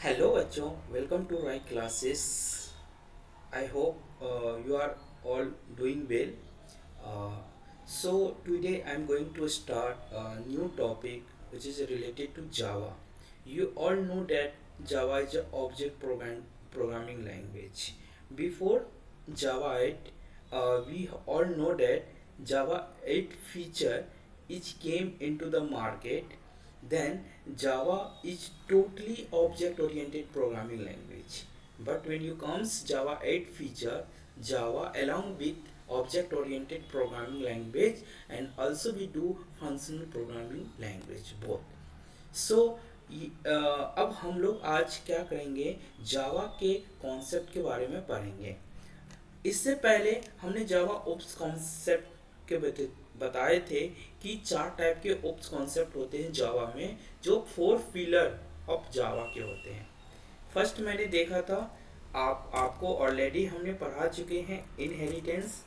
Hello बच्चों, welcome to my classes. I hope you are all doing well. Uh, so today I'm going to start a new topic which is related to Java. You all know that Java is an programming language. Before Java 8, we all know that Java 8 feature which came into the market. Then Java is totally object oriented programming language. But when you comes Java 8 feature, Java along with object oriented programming language, and also we do functional programming language both. सो अब हम लोग आज क्या करेंगे, जावा के concept के बारे में पढ़ेंगे। इससे पहले हमने जावा ओप्स कॉन्सेप्ट के बताए थे कि चार टाइप के ओप्स कॉन्सेप्ट होते हैं जावा में, जो फोर पिलर ऑफ जावा के होते हैं। फर्स्ट मैंने देखा था, आपको ऑलरेडी हमने पढ़ा चुके हैं इनहेरिटेंस।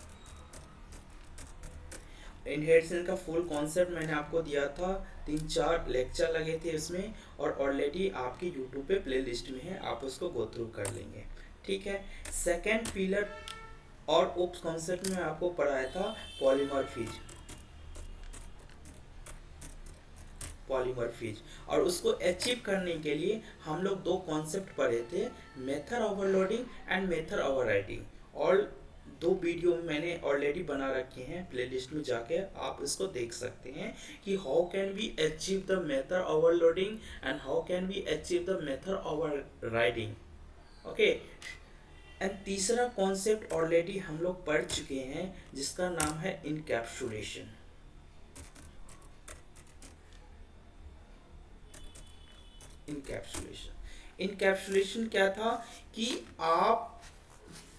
इनहेरिटेंस का फुल कॉन्सेप्ट मैंने आपको दिया था, 3-4 लेक्चर लगे थे उसमें, और ऑलरेडी आपके यूट्यूब पे प्लेलिस्ट में है, आप उसको गो थ्रू कर लेंगे। ठीक है। सेकेंड पिलर और ओप्स कॉन्सेप्ट में आपको पढ़ाया था पॉलीमॉर्फिज्म, और उसको अचीव करने के लिए हम लोग दो कॉन्सेप्ट पढ़े थे, method overloading and method overriding. और दो वीडियो मैंने ऑलरेडी बना रखे हैं, प्लेलिस्ट में जाके आप इसको देख सकते हैं कि how can we achieve the method overloading and how can we achieve the method overriding. Okay. And तीसरा कॉन्सेप्ट ऑलरेडी हम लोग पढ़ चुके हैं, जिसका नाम है इनकैप्सुलेशन। इनकैप्सुलेशन क्या था कि आप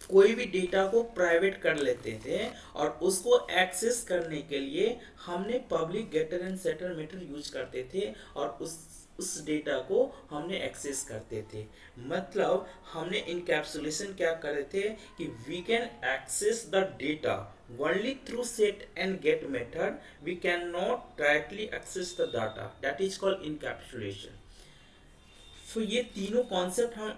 कोई भी डेटा को प्राइवेट कर लेते थे, और उसको एक्सेस करने के लिए हमने public getter and setter method use करते थे, और उस डेटा को हमने एक्सेस करते थे। मतलब हमने इनकैप्सुलेशन क्या करे थे कि we can access the data only through set and get method. We cannot directly access the data. That is called encapsulation. So ये तीनों कॉन्सेप्ट हम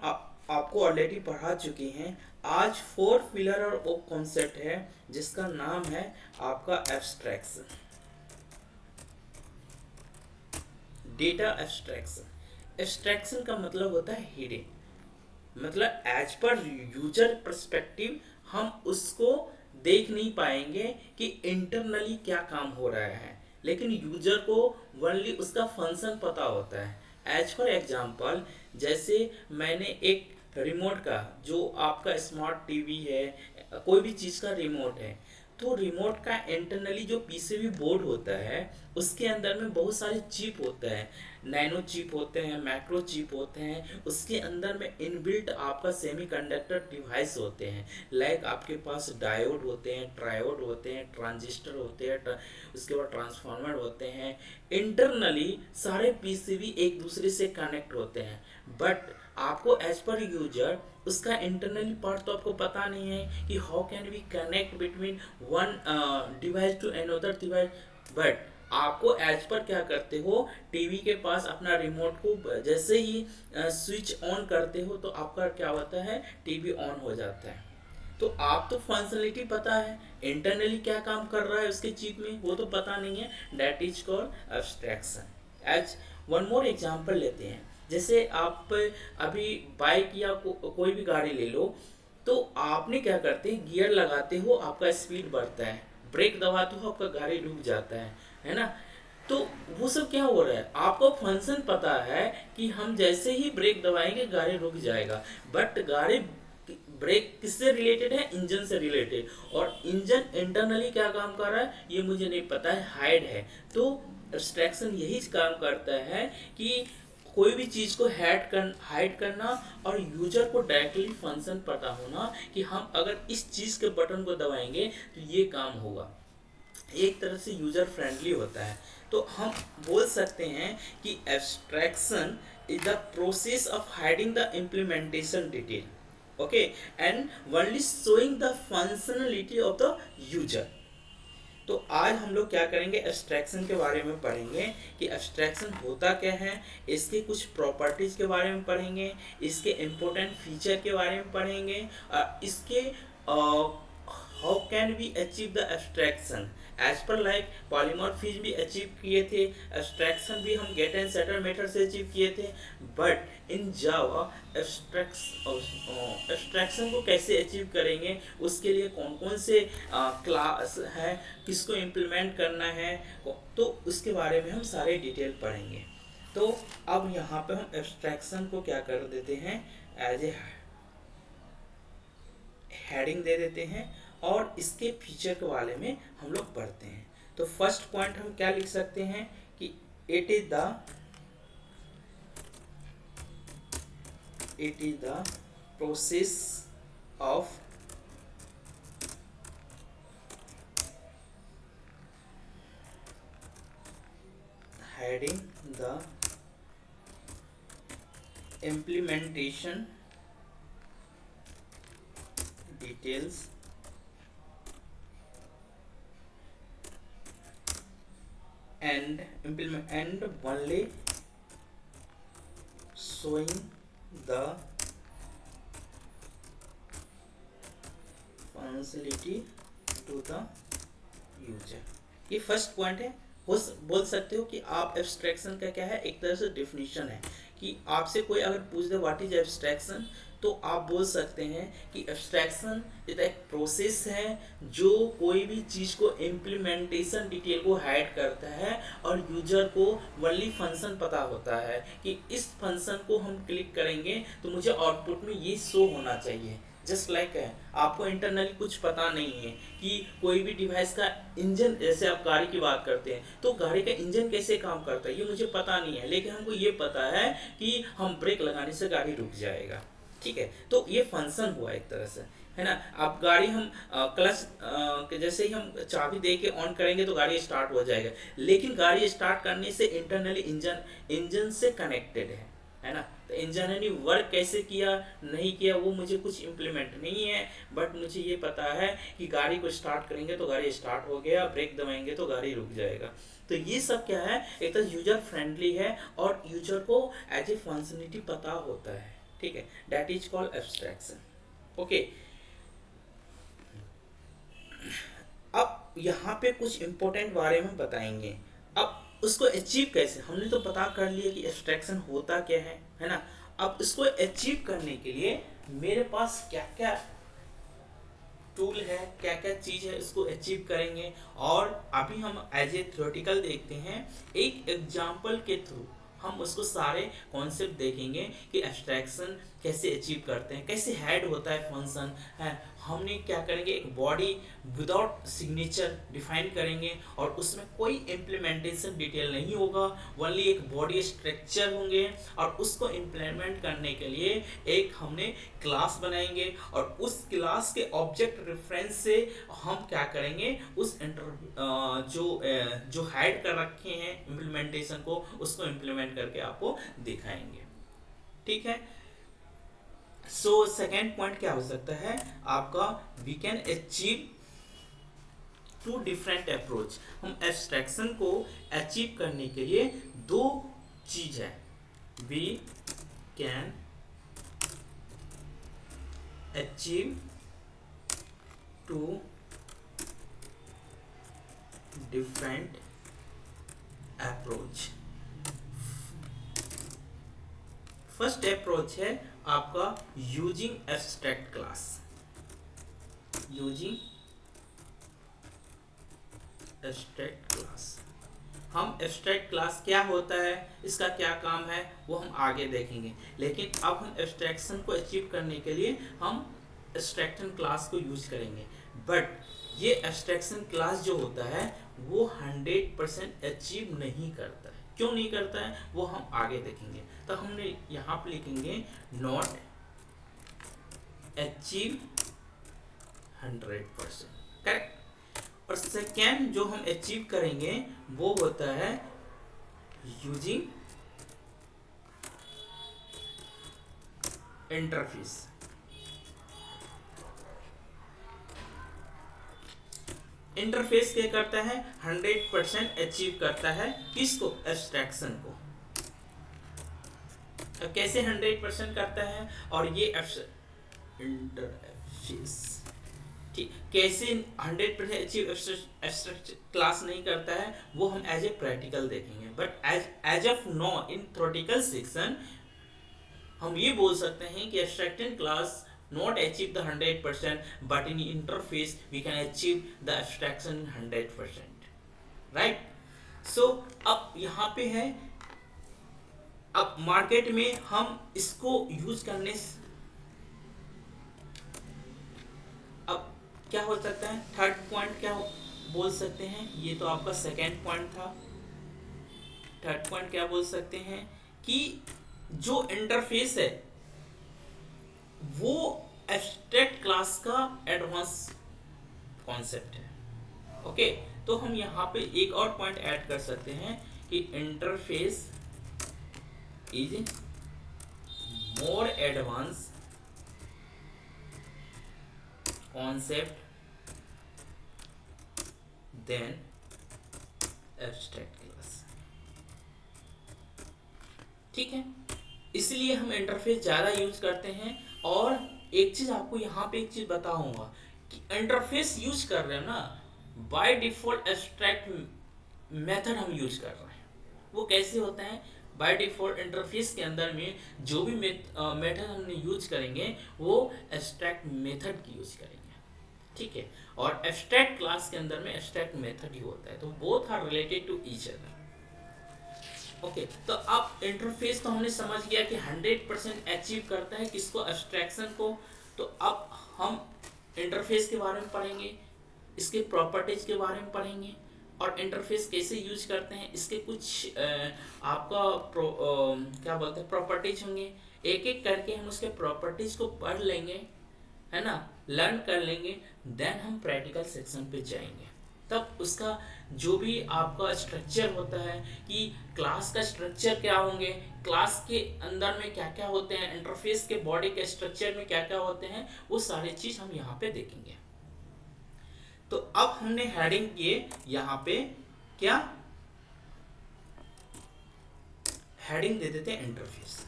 आपको ऑलरेडी पढ़ा चुके हैं। आज फोर्थ पिलर और वो कॉन्सेप्ट है जिसका नाम है आपका एब्स्ट्रैक्शन, डेटा एब्स्ट्रैक्शन। एब्स्ट्रैक्शन का मतलब होता है हिडन, मतलब एज पर यूजर पर्सपेक्टिव हम उसको देख नहीं पाएंगे कि इंटरनली क्या काम हो रहा है, लेकिन यूजर को ओनली उसका फंक्शन पता होता है। एज फॉर एग्जाम्पल, जैसे मैंने एक रिमोट का, जो आपका स्मार्ट टीवी है, कोई भी चीज़ का रिमोट है, तो रिमोट का इंटरनली जो पीसीबी बोर्ड होता है, उसके अंदर में बहुत सारे चिप होते हैं, नैनो चिप होते हैं, मैक्रो चिप होते हैं, उसके अंदर में इनबिल्ट आपका सेमीकंडक्टर डिवाइस होते हैं। लाइक आपके पास डायोड होते हैं, ट्रायोड होते हैं, ट्रांजिस्टर होते हैं, उसके बाद ट्रांसफार्मर होते हैं। इंटरनली सारे पीसीबी एक दूसरे से कनेक्ट होते हैं, बट आपको एज पर यूजर उसका इंटरनली पार्ट तो आपको पता नहीं है कि how can we connect between one device to another device. But आपको एज पर क्या करते हो, टीवी के पास अपना रिमोट को जैसे ही स्विच ऑन करते हो तो आपका क्या होता है, टीवी ऑन हो जाता है। तो आप तो फंक्शनलिटी पता है, इंटरनली क्या काम कर रहा है उसके चिप में वो तो पता नहीं है। That is called abstraction. As one more example लेते हैं, जैसे आप अभी बाइक या कोई भी गाड़ी ले लो, तो आपने क्या करते हैं, गियर लगाते हो आपका स्पीड बढ़ता है, ब्रेक दबाते हो आपका गाड़ी रुक जाता है ना। तो वो सब क्या हो रहा है, आपको फंक्शन पता है कि हम जैसे ही ब्रेक दबाएंगे गाड़ी रुक जाएगा, बट गाड़ी ब्रेक किससे रिलेटेड है, इंजन से रिलेटेड, और इंजन इंटरनली क्या काम कर रहा है ये मुझे नहीं पता है, हाइड है। तो एब्स्ट्रैक्शन यही काम करता है कि कोई भी चीज़ को हाइड करना, और यूजर को डायरेक्टली फंक्शन पता होना कि हम अगर इस चीज़ के बटन को दबाएंगे तो ये काम होगा। एक तरह से यूजर फ्रेंडली होता है। तो हम बोल सकते हैं कि abstraction is the process of hiding the implementation detail, okay, and only showing the functionality of the user. तो आज हम लोग क्या करेंगे, एब्स्ट्रैक्शन के बारे में पढ़ेंगे कि एब्स्ट्रैक्शन होता क्या है, इसके कुछ प्रॉपर्टीज के बारे में पढ़ेंगे, इसके इम्पोर्टेंट फीचर के बारे में पढ़ेंगे, इसके how can we achieve the abstraction as पर लाइक पॉलीमॉर्फिज्म भी अचीव किए थे, एब्स्ट्रैक्शन भी हम गेट एंड सेटल मेथड से अचीव किए थे, बट इन जावा एब्स्ट्रैक्शन को कैसे अचीव करेंगे, उसके लिए कौन कौन से क्लास है, किसको इम्प्लीमेंट करना है, तो उसके बारे में हम सारे डिटेल पढ़ेंगे। तो अब यहाँ पे हम एब्स्ट्रैक्शन को क्या कर देते हैं, एज ए हेडिंग दे देते हैं और इसके फीचर के बारे में हम लोग पढ़ते हैं। तो फर्स्ट पॉइंट हम क्या लिख सकते हैं कि it is the process of heading the implementation details and only showing the functionality to the user। ये फर्स्ट पॉइंट है। बोल सकते हो कि आप एब्स्ट्रैक्शन का क्या है, एक तरह से डिफिनीशन है कि आपसे कोई अगर पूछ दे व्हाट इज एब्स्ट्रैक्शन, तो आप बोल सकते हैं कि एब्स्ट्रैक्शन एक प्रोसेस है जो कोई भी चीज़ को इम्प्लीमेंटेशन डिटेल को हाइड करता है और यूजर को ओनली फंक्शन पता होता है कि इस फंक्शन को हम क्लिक करेंगे तो मुझे आउटपुट में ये शो होना चाहिए। जस्ट लाइक है, आपको इंटरनली कुछ पता नहीं है कि कोई भी डिवाइस का इंजन, जैसे आप गाड़ी की बात करते हैं तो गाड़ी का इंजन कैसे काम करता है ये मुझे पता नहीं है, लेकिन हमको ये पता है कि हम ब्रेक लगाने से गाड़ी रुक जाएगा। ठीक है, तो ये फंक्शन हुआ एक तरह से, है ना। अब गाड़ी हम क्लच जैसे ही हम चाबी दे के ऑन करेंगे तो गाड़ी स्टार्ट हो जाएगा, लेकिन गाड़ी स्टार्ट करने से इंटरनली इंजन से कनेक्टेड है ना। तो इंजन ने वर्क कैसे किया नहीं किया वो मुझे कुछ इम्प्लीमेंट नहीं है, बट मुझे ये पता है कि गाड़ी को स्टार्ट करेंगे तो गाड़ी स्टार्ट हो गया, ब्रेक दबाएंगे तो गाड़ी रुक जाएगा। तो ये सब क्या है, एक तो यूजर फ्रेंडली है और यूजर को एज ए फंक्शनलिटी पता होता है। ठीक है, that is called abstraction. Okay, अब यहाँ पे कुछ इम्पोर्टेंट बारे में बताएंगे। अब उसको अचीव कैसे, हमने तो पता कर लिया कि एब्स्ट्रैक्शन होता क्या है ना। अब इसको अचीव करने के लिए मेरे पास क्या क्या टूल है, क्या क्या चीज है, इसको अचीव करेंगे। और अभी हम एज ए थ्योरेटिकल देखते हैं, एक एग्जांपल के थ्रू हम उसको सारे कॉन्सेप्ट देखेंगे कि एब्स्ट्रैक्शन कैसे अचीव करते हैं, कैसे हेड होता है फंक्शन है। हमने क्या करेंगे, एक बॉडी विदाउट सिग्नेचर डिफाइन करेंगे और उसमें कोई इम्प्लीमेंटेशन डिटेल नहीं होगा, ओनली एक बॉडी स्ट्रक्चर होंगे और उसको इम्प्लीमेंट करने के लिए एक हमने क्लास बनाएंगे और उस क्लास के ऑब्जेक्ट रेफरेंस से हम क्या करेंगे, उस जो हाइड कर रखे हैं इम्प्लीमेंटेशन को, उसको इम्प्लीमेंट करके आपको दिखाएंगे। ठीक है, सो सेकेंड पॉइंट क्या हो सकता है आपका, we can achieve two different approach. हम एब्स्ट्रैक्शन को अचीव करने के लिए दो चीज है, we can achieve two different approach. First approach है आपका using abstract class. Using abstract class, हम एब्स्ट्रैक्ट क्लास क्या होता है, इसका क्या काम है, वो हम आगे देखेंगे। लेकिन अब हम एब्स्ट्रैक्शन को अचीव करने के लिए हम एब्स्ट्रैक्शन क्लास को यूज करेंगे। बट ये एब्स्ट्रैक्शन क्लास जो होता है वो 100% अचीव नहीं करता है। क्यों नहीं करता है वो हम आगे देखेंगे। तो हमने यहाँ पे लिखेंगे नॉट अचीव 100%, करेक्ट। और सेकेंड जो हम अचीव करेंगे वो होता है यूजिंग इंटरफेस। इंटरफेस क्या करता है, 100% अचीव करता है किसको, एब्स्ट्रैक्शन को। अब कैसे 100% करता है, और ये इंटरफेस ठीक कैसे 100% अचीव एब्स्ट्रैक्ट क्लास नहीं करता है, वो हम एज ए प्रैक्टिकल देखेंगे। बट एज ऑफ नो इन थ्योरेटिकल सेक्शन हम ये बोल सकते हैं कि abstracted class not achieve the 100%, but in interface we can achieve the abstraction 100%, right? So अब यहाँ पे है, अब मार्केट में हम इसको यूज करने अब क्या हो सकता है, थर्ड पॉइंट क्या बोल सकते हैं, ये तो आपका सेकेंड पॉइंट था। थर्ड पॉइंट क्या बोल सकते हैं कि जो इंटरफेस है वो एब्स्ट्रैक्ट क्लास का एडवांस कॉन्सेप्ट है। ओके, तो हम यहाँ पे एक और पॉइंट ऐड कर सकते हैं कि interface is more advance concept than abstract class. ठीक है, इसलिए हम इंटरफेस ज़्यादा यूज करते हैं। और एक चीज़ आपको यहाँ पे एक चीज़ बताऊंगा कि इंटरफेस यूज कर रहे हैं ना, बाय डिफ़ॉल्ट एब्स्ट्रैक्ट मेथड हम यूज कर रहे हैं। वो कैसे होता है, बाय डिफ़ॉल्ट इंटरफेस के अंदर में जो भी मेथड हमने यूज करेंगे वो एब्स्ट्रैक्ट मेथड की यूज करेंगे। ठीक है, और एब्स्ट्रैक्ट क्लास के अंदर में एब्स्ट्रैक्ट मेथड ही होता है, तो both are related to each other. Okay, तो अब इंटरफेस तो हमने समझ गया कि 100% अचीव करता है किसको, एब्स्ट्रैक्शन को। तो अब हम इंटरफेस के बारे में पढ़ेंगे, इसके प्रॉपर्टीज के बारे में पढ़ेंगे, और इंटरफेस कैसे यूज करते हैं, इसके कुछ आपका क्या बोलते हैं प्रॉपर्टीज होंगे। एक एक करके हम उसके प्रॉपर्टीज को पढ़ लेंगे, है ना, लर्न कर लेंगे, देन हम प्रैक्टिकल सेक्शन पे जाएंगे। तब उसका जो भी आपका स्ट्रक्चर होता है कि क्लास का स्ट्रक्चर क्या होंगे, क्लास के अंदर में क्या क्या होते हैं, इंटरफेस के बॉडी के स्ट्रक्चर में क्या क्या होते हैं, वो सारी चीज हम यहाँ पे देखेंगे। तो अब हमने हेडिंग किए यहाँ पे, क्या हेडिंग दे देते हैं इंटरफेस।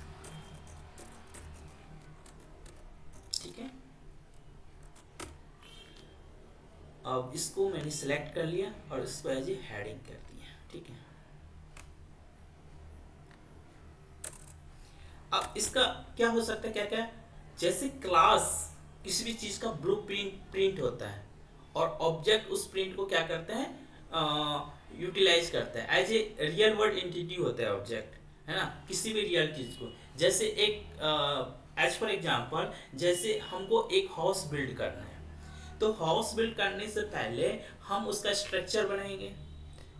ठीक है, अब इसको मैंने सिलेक्ट कर लिया और इसको एज ए हेडिंग कर दिया। ठीक है, अब इसका क्या हो सकता है, क्या क्या, जैसे क्लास किसी भी चीज का ब्लू प्रिंट होता है, और ऑब्जेक्ट उस प्रिंट को क्या करता है, यूटिलाइज करता है, as a real world entity होता है ऑब्जेक्ट, है ना, किसी भी रियल चीज को। जैसे एक एज फॉर एग्जांपल, जैसे हमको एक हाउस बिल्ड करना है, तो हाउस बिल्ड करने से पहले हम उसका स्ट्रक्चर बनाएंगे,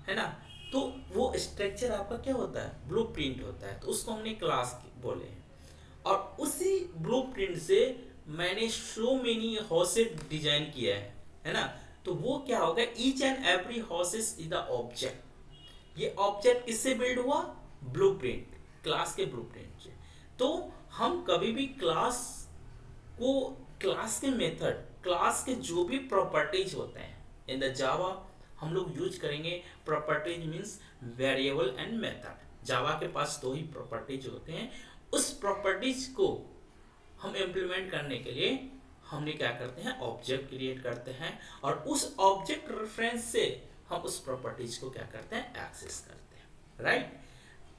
है ना, तो वो स्ट्रक्चर आपका क्या होता है, ब्लूप्रिंट होता है, तो उसको हमने क्लास बोले हैं। और उसी ब्लूप्रिंट से मैंने सो मेनी हाउसेस डिजाइन किया है ना, तो वो क्या होगा, each and every houses is the object. ये ऑब्जेक्ट किससे बिल्ड हुआ, ब्लूप्रिंट, क्लास के ब्लूप्रिंट से। तो हम कभी भी क्लास को, क्लास के मेथड, क्लास के जो भी प्रॉपर्टीज होते हैं इन द जावा हम लोग यूज करेंगे। Properties means variable and method. Java के पास दो ही प्रॉपर्टीज होते हैं। उस प्रॉपर्टीज को हम इम्प्लीमेंट करने के लिए हमने क्या करते हैं, ऑब्जेक्ट क्रिएट करते हैं, और उस ऑब्जेक्ट रेफरेंस से हम उस प्रॉपर्टीज को क्या करते हैं, एक्सेस करते हैं, राइट।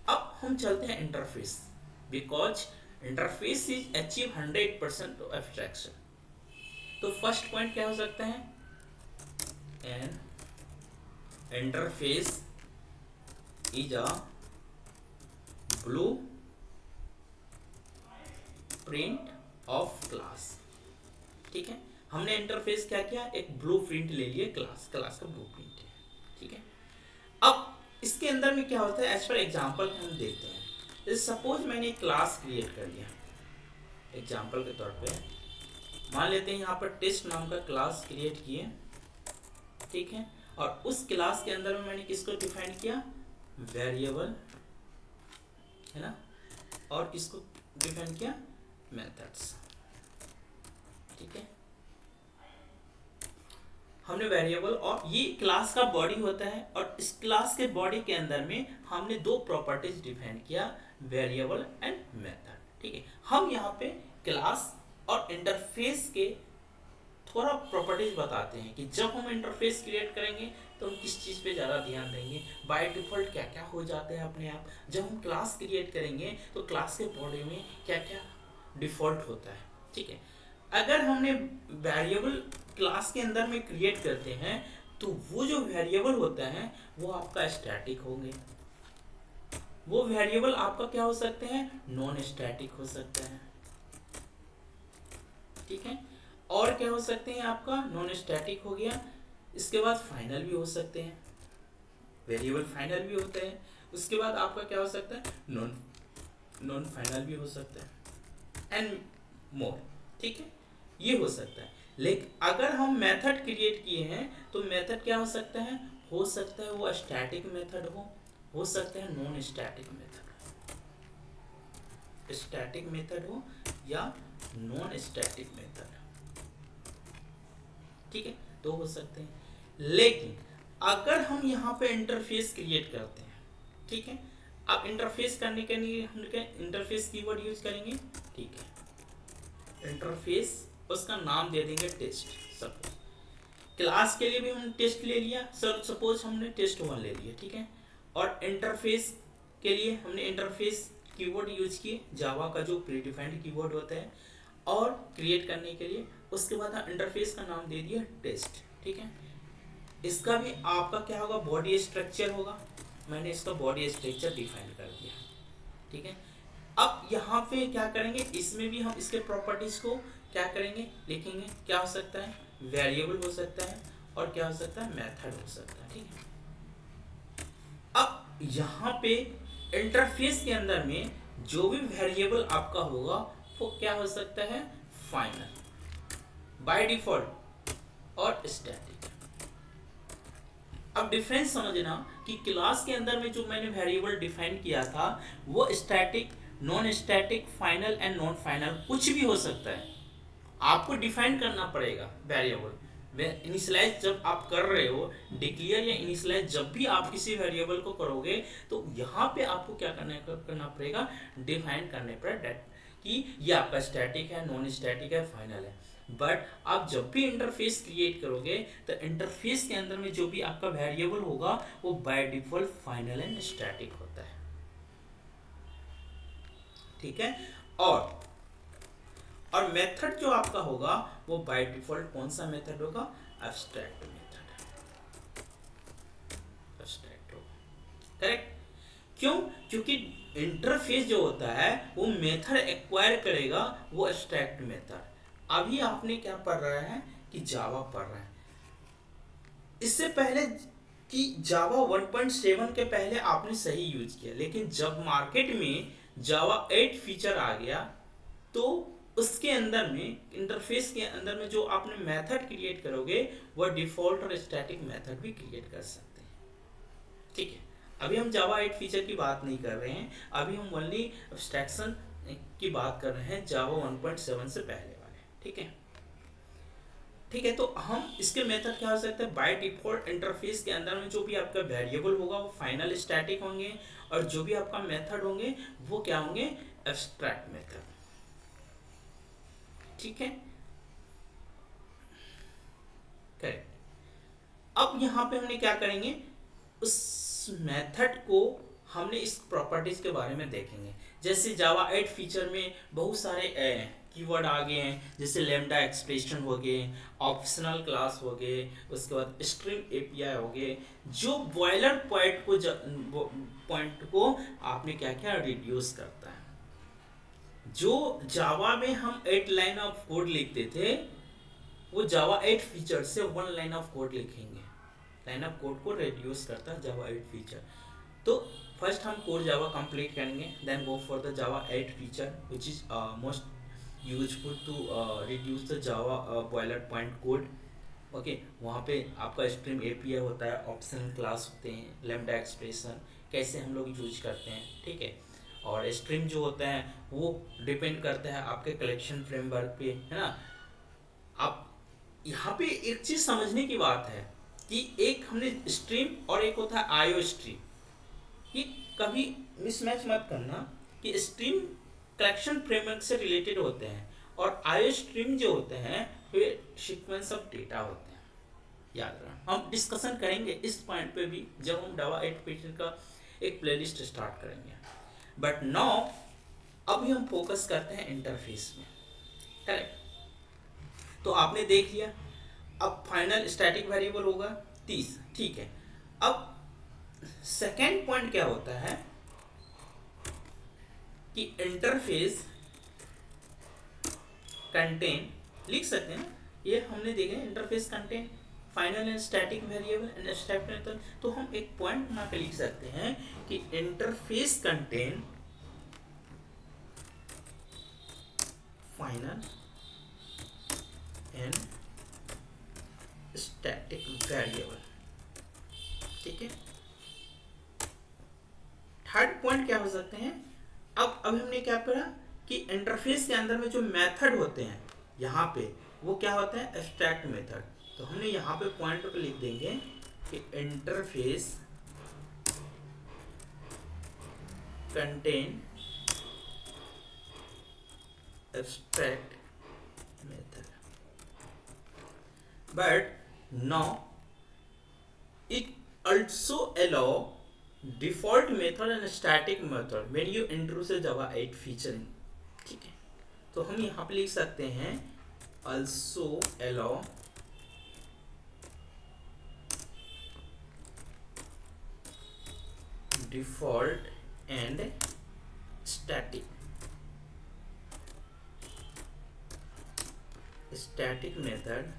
अब हम चलते हैं interface, because interface is achieve 100% abstraction. तो फर्स्ट पॉइंट क्या हो सकता है, N interface is a blue print of class. ठीक है, हमने इंटरफेस क्या किया, एक ब्लू प्रिंट ले लिए, क्लास का ब्लू प्रिंट है। ठीक है, अब इसके अंदर में क्या होता है, एज पर एग्जाम्पल हम देखते हैं। सपोज मैंने एक क्लास क्रिएट कर लिया, एग्जाम्पल के तौर पे मान लेते हैं यहाँ पर टेस्ट नाम का क्लास क्रिएट किए। ठीक है, और उस क्लास के अंदर में मैंने किसको डिफाइन किया, वेरिएबल, है ना, और किसको डिफाइन किया, मेथड्स। ठीक है, हमने वेरिएबल और ये क्लास का बॉडी होता है, और इस क्लास के बॉडी के अंदर में हमने दो प्रॉपर्टीज डिफाइन किया, वेरिएबल एंड मेथड। ठीक है, हम यहाँ पे क्लास और इंटरफेस के थोड़ा प्रॉपर्टीज बताते हैं कि जब हम इंटरफेस क्रिएट करेंगे तो हम किस चीज़ पे ज़्यादा ध्यान देंगे, बाय डिफ़ॉल्ट क्या क्या हो जाते हैं अपने आप। जब हम क्लास क्रिएट करेंगे तो क्लास के बॉडी में क्या क्या डिफ़ॉल्ट होता है। ठीक है, अगर हमने वेरिएबल क्लास के अंदर में क्रिएट करते हैं तो वो जो वेरिएबल होता है वो आपका स्टैटिक होंगे, वो वेरिएबल आपका क्या हो सकते हैं, नॉन स्टैटिक हो सकता है। ठीक है, और क्या हो सकते हैं, आपका नॉन स्टैटिक हो गया, इसके बाद फाइनल भी हो सकते हैं, वेरिएबल फाइनल भी होते हैं, उसके बाद आपका क्या हो सकता है, नॉन फाइनल भी हो सकता है एंड मोर। ठीक है, ये हो सकता है। लेकिन अगर हम मेथड क्रिएट किए हैं तो मेथड क्या हो सकता है, वो स्टैटिक मेथड हो सकता है नॉन स्टैटिक मेथड हो या नॉन स्टैटिक मेथड। ठीक है, तो हो सकते हैं। लेकिन अगर हम यहाँ पे इंटरफेस क्रिएट करते हैं, ठीक है, अब इंटरफेस करने के लिए हम इंटरफेस कीवर्ड यूज करेंगे। ठीक है, इंटरफेस उसका नाम दे देंगे टेस्ट। सपोज क्लास के लिए भी हमने टेस्ट ले लिया, सपोज हमने टेस्ट 1 ले लिया। ठीक है, और इंटरफेस के लिए हमने इंटरफेस कीवर्ड यूज किए, जावा का जो प्रीडिफाइंड कीवर्ड होता है, और क्रिएट करने के लिए उसके बाद हम इंटरफेस का नाम दे दिया टेस्ट। ठीक है, इसका भी आपका क्या होगा, बॉडी स्ट्रक्चर होगा, मैंने इसका बॉडी स्ट्रक्चर डिफाइन कर दिया। ठीक है, अब यहाँ पे क्या करेंगे, इसमें भी हम इसके प्रॉपर्टीज को क्या करेंगे, लिखेंगे। क्या हो सकता है, वेरिएबल हो सकता है, और क्या हो सकता है, मेथड हो सकता है। ठीक है, अब यहाँ पे इंटरफेस के अंदर में जो भी वेरिएबल आपका होगा वो क्या हो सकता है, फाइनल, बाय डिफॉल्ट, और स्टैटिक। अब डिफरेंस समझना कि क्लास के अंदर में जो मैंने वेरिएबल डिफाइन किया था वो static, non static, final and non final कुछ भी हो सकता है। आपको डिफाइन करना पड़ेगा वेरिएबल। इनिशियलाइज जब आप कर रहे हो, डिक्लेयर या इनिशियलाइज जब भी आप किसी वेरिएबल को करोगे तो यहाँ पे आपको क्या करना पड़ेगा, डिफाइन करने पड़ेगा कि ये आपका स्टैटिक है, नॉन स्टैटिक है, फाइनल है। बट आप जब भी इंटरफेस क्रिएट करोगे तो इंटरफेस के अंदर में जो भी आपका वेरिएबल होगा वो by default final and static होता है। ठीक है, और मेथड जो आपका होगा वो बाय डिफॉल्ट कौन सा मेथड होगा, एब्स्ट्रैक्ट मेथड, एब्स्ट्रैक्ट होगा। करेक्ट, क्यों, क्योंकि इंटरफेस जो होता है वो मेथड एक्वायर करेगा, वो एब्स्ट्रैक्ट मेथड। अभी आपने क्या पढ़ रहा है कि जावा पढ़ रहा है, इससे पहले कि जावा 1.7 के पहले आपने सही यूज किया, लेकिन जब मार्केट में जावा 8 फीचर आ गया तो उसके अंदर में इंटरफेस के अंदर में जो आपने मेथड क्रिएट करोगे वो डिफॉल्ट और स्टैटिक मेथड भी क्रिएट कर सकते हैं। ठीक है, अभी हम जावा 8 फीचर की बात नहीं कर रहे हैं, अभी हम ओनली एब्स्ट्रैक्शन की बात कर रहे हैं जावा 1.7 से पहले वाले। ठीक है, ठीक है, तो हम इसके मेथड क्या हो सकते हैं, बाय डिफॉल्ट इंटरफेस के अंदर में जो भी आपका वेरिएबल होगा वो फाइनल स्टैटिक होंगे, और जो भी आपका मेथड होंगे वो क्या होंगे, एब्स्ट्रैक्ट मेथड। ठीक है, करेक्ट। अब यहाँ पे हमने क्या करेंगे, उस मेथड को हमने इस प्रॉपर्टीज के बारे में देखेंगे। जैसे जावा 8 फीचर में बहुत सारे कीवर्ड आ गए हैं, जैसे लैम्डा एक्सप्रेशन हो गए, ऑप्शनल क्लास हो गए, उसके बाद स्ट्रिंग एपीआई हो गए, जो बॉयलर पॉइंट को आपने क्या क्या रिड्यूस करता है। जो जावा में हम 8 लाइन ऑफ कोड लिखते थे वो जावा 8 फीचर से 1 लाइन ऑफ कोड लिखेंगे, लाइन ऑफ कोड को रिड्यूस करता है जावा 8 फीचर। तो फर्स्ट हम कोर जावा कंप्लीट करेंगे, then go for the Java 8 feature which is most useful to reduce the Java boiler point code. Okay, वहाँ पे आपका स्ट्रीम एपीआई होता है, ऑप्शनल क्लास होते हैं, लैम्डा एक्सप्रेशन कैसे हम लोग यूज करते हैं। ठीक है, और स्ट्रीम जो होता है वो डिपेंड करता है आपके कलेक्शन फ्रेमवर्क पे, है ना। आप यहाँ पे एक चीज समझने की बात है कि एक हमने स्ट्रीम और एक होता है आयो स्ट्रीम, ये कभी मिसमैच मत करना कि स्ट्रीम कलेक्शन फ्रेमवर्क से रिलेटेड होते हैं और आयो स्ट्रीम जो होते हैं वे सीक्वेंस ऑफ डेटा होते हैं। याद रखना, हम डिस्कशन करेंगे इस पॉइंट पे भी जब हम Java 8 फीचर का एक प्लेलिस्ट स्टार्ट करेंगे। बट नाउ अभी हम फोकस करते हैं इंटरफेस में। करेक्ट, तो आपने देख लिया, अब फाइनल स्टैटिक वेरिएबल होगा 30, ठीक है। अब सेकेंड पॉइंट क्या होता है कि इंटरफेस कंटेन, लिख सकते हैं ये हमने देखा interface contain final and static variable and static method. तो हम एक पॉइंट बना के लिख सकते हैं कि interface contain final and static variable, ठीक है। थर्ड पॉइंट क्या हो सकते हैं, अब हमने क्या करा कि इंटरफेस के अंदर में जो मेथड होते हैं यहाँ पे वो क्या होता है एब्स्ट्रैक्ट मेथड। तो हमने यहाँ पे पॉइंट पे लिख देंगे कि interface contain abstract method, but now it also allow default method and static method when you introduce a Java 8 feature, ठीक है। तो हम यहाँ पे लिख सकते हैं also allow default and static method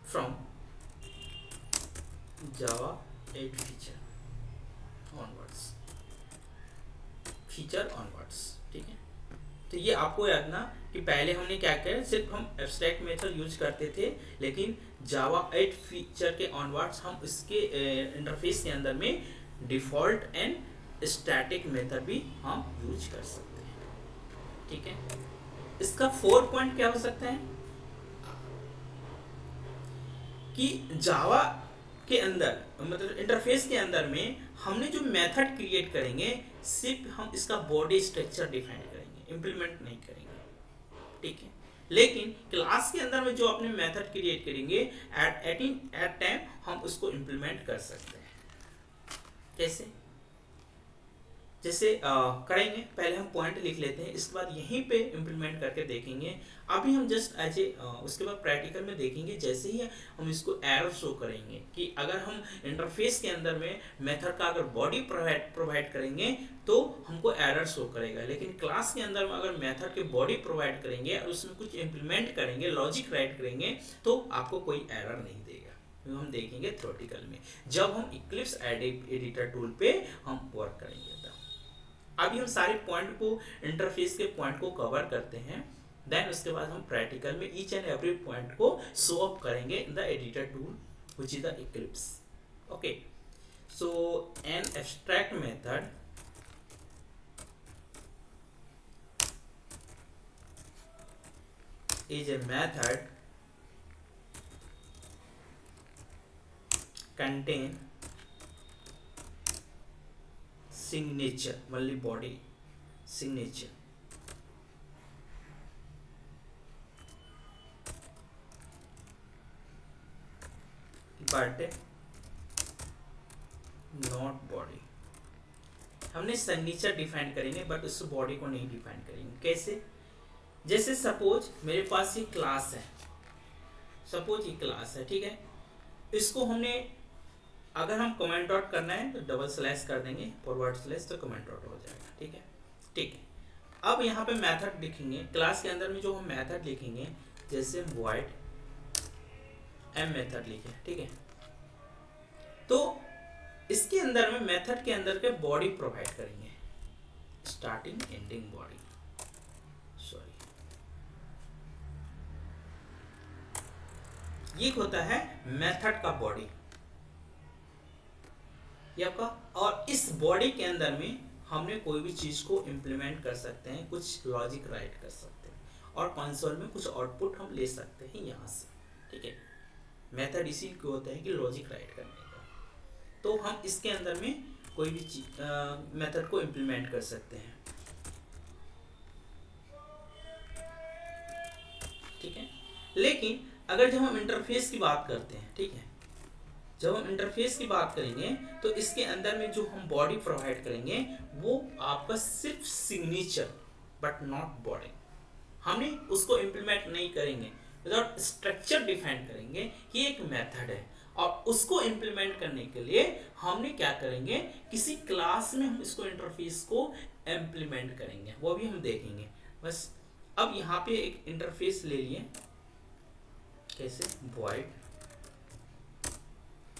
from Java 8 feature onwards, ठीक है। तो ये आपको याद ना कि पहले हमने क्या किया, सिर्फ हम एब्स्ट्रैक्ट मेथड यूज करते थे, लेकिन Java 8 फीचर के ऑनवर्ड्स हम इसके इंटरफेस के अंदर में डिफॉल्ट एंड स्टैटिक मेथड भी हम यूज कर सकते हैं, ठीक है। इसका 4 पॉइंट क्या हो सकता है कि जावा के अंदर मतलब इंटरफेस के अंदर में हमने जो मेथड क्रिएट करेंगे सिर्फ हम इसका बॉडी स्ट्रक्चर डिफाइन करेंगे, इम्प्लीमेंट नहीं करेंगे, ठीक है। लेकिन क्लास के अंदर में जो अपने मेथड क्रिएट करेंगे एट टाइम हम उसको इम्प्लीमेंट कर सकते हैं। कैसे, जैसे करेंगे, पहले हम पॉइंट लिख लेते हैं, इसके बाद यहीं पे इम्प्लीमेंट करके देखेंगे। अभी हम जस्ट एज ए उसके बाद प्रैक्टिकल में देखेंगे। जैसे ही हम इसको एरर शो करेंगे कि अगर हम इंटरफेस के अंदर में मेथड का अगर बॉडी प्रोवाइड करेंगे तो हमको एरर शो करेगा, लेकिन क्लास के अंदर में अगर मेथड के बॉडी प्रोवाइड करेंगे और उसमें कुछ इम्प्लीमेंट करेंगे, लॉजिक राइट करेंगे तो आपको कोई एरर नहीं देगा। हम देखेंगे थ्योरेटिकल में जब हम इक्लिप्स एडिटर टूल पे हम वर्क करेंगे। अभी हम सारे पॉइंट को इंटरफेस के पॉइंट को कवर करते हैं, देन उसके बाद हम प्रैक्टिकल में ईच एंड एवरी पॉइंट को शो अप करेंगे in the editor tool which is the Eclipse. Okay, so an abstract method is a method contain signature, only body signature, but not body। हमने signature define करेंगे but उस body को नहीं define करेंगे। कैसे, जैसे suppose मेरे पास ये क्लास है, सपोज ये क्लास है, ठीक है। इसको हमने अगर हम कमेंट आउट करना है तो डबल स्लैश कर देंगे, फॉरवर्ड स्लैश, तो कमेंट आउट हो जाएगा, ठीक है। ठीक है, अब यहाँ पे मेथड लिखेंगे, क्लास के अंदर में जो हम मेथड लिखेंगे, जैसे वॉइड एम मेथड लिखे, ठीक है। तो इसके अंदर में मेथड के अंदर के बॉडी प्रोवाइड करेंगे, स्टार्टिंग एंडिंग बॉडी, सॉरी, ये होता है मेथड का बॉडी ये आपका। और इस बॉडी के अंदर में हमने कोई भी चीज को इम्प्लीमेंट कर सकते हैं, कुछ लॉजिक राइट कर सकते हैं। और कंसोल में कुछ आउटपुट हम ले सकते हैं यहाँ से, ठीक है। मेथड इसी को होता है कि लॉजिक राइट करने का। तो हम इसके अंदर में कोई भी मेथड को इम्प्लीमेंट कर सकते हैं, ठीक है। लेकिन अगर जब हम इंटरफेस की बात करते हैं, ठीक है, जब हम इंटरफेस की बात करेंगे तो इसके अंदर में जो हम बॉडी प्रोवाइड करेंगे वो आपका सिर्फ सिग्नेचर बट नॉट बॉडी। हमने उसको इम्प्लीमेंट नहीं करेंगे, विदाउट स्ट्रक्चर डिफाइन करेंगे कि एक मेथड है, और उसको इम्प्लीमेंट करने के लिए हमने क्या करेंगे, किसी क्लास में हम इसको इंटरफेस को इम्प्लीमेंट करेंगे, वो भी हम देखेंगे। बस अब यहाँ पे एक इंटरफेस ले लिए, कैसे, void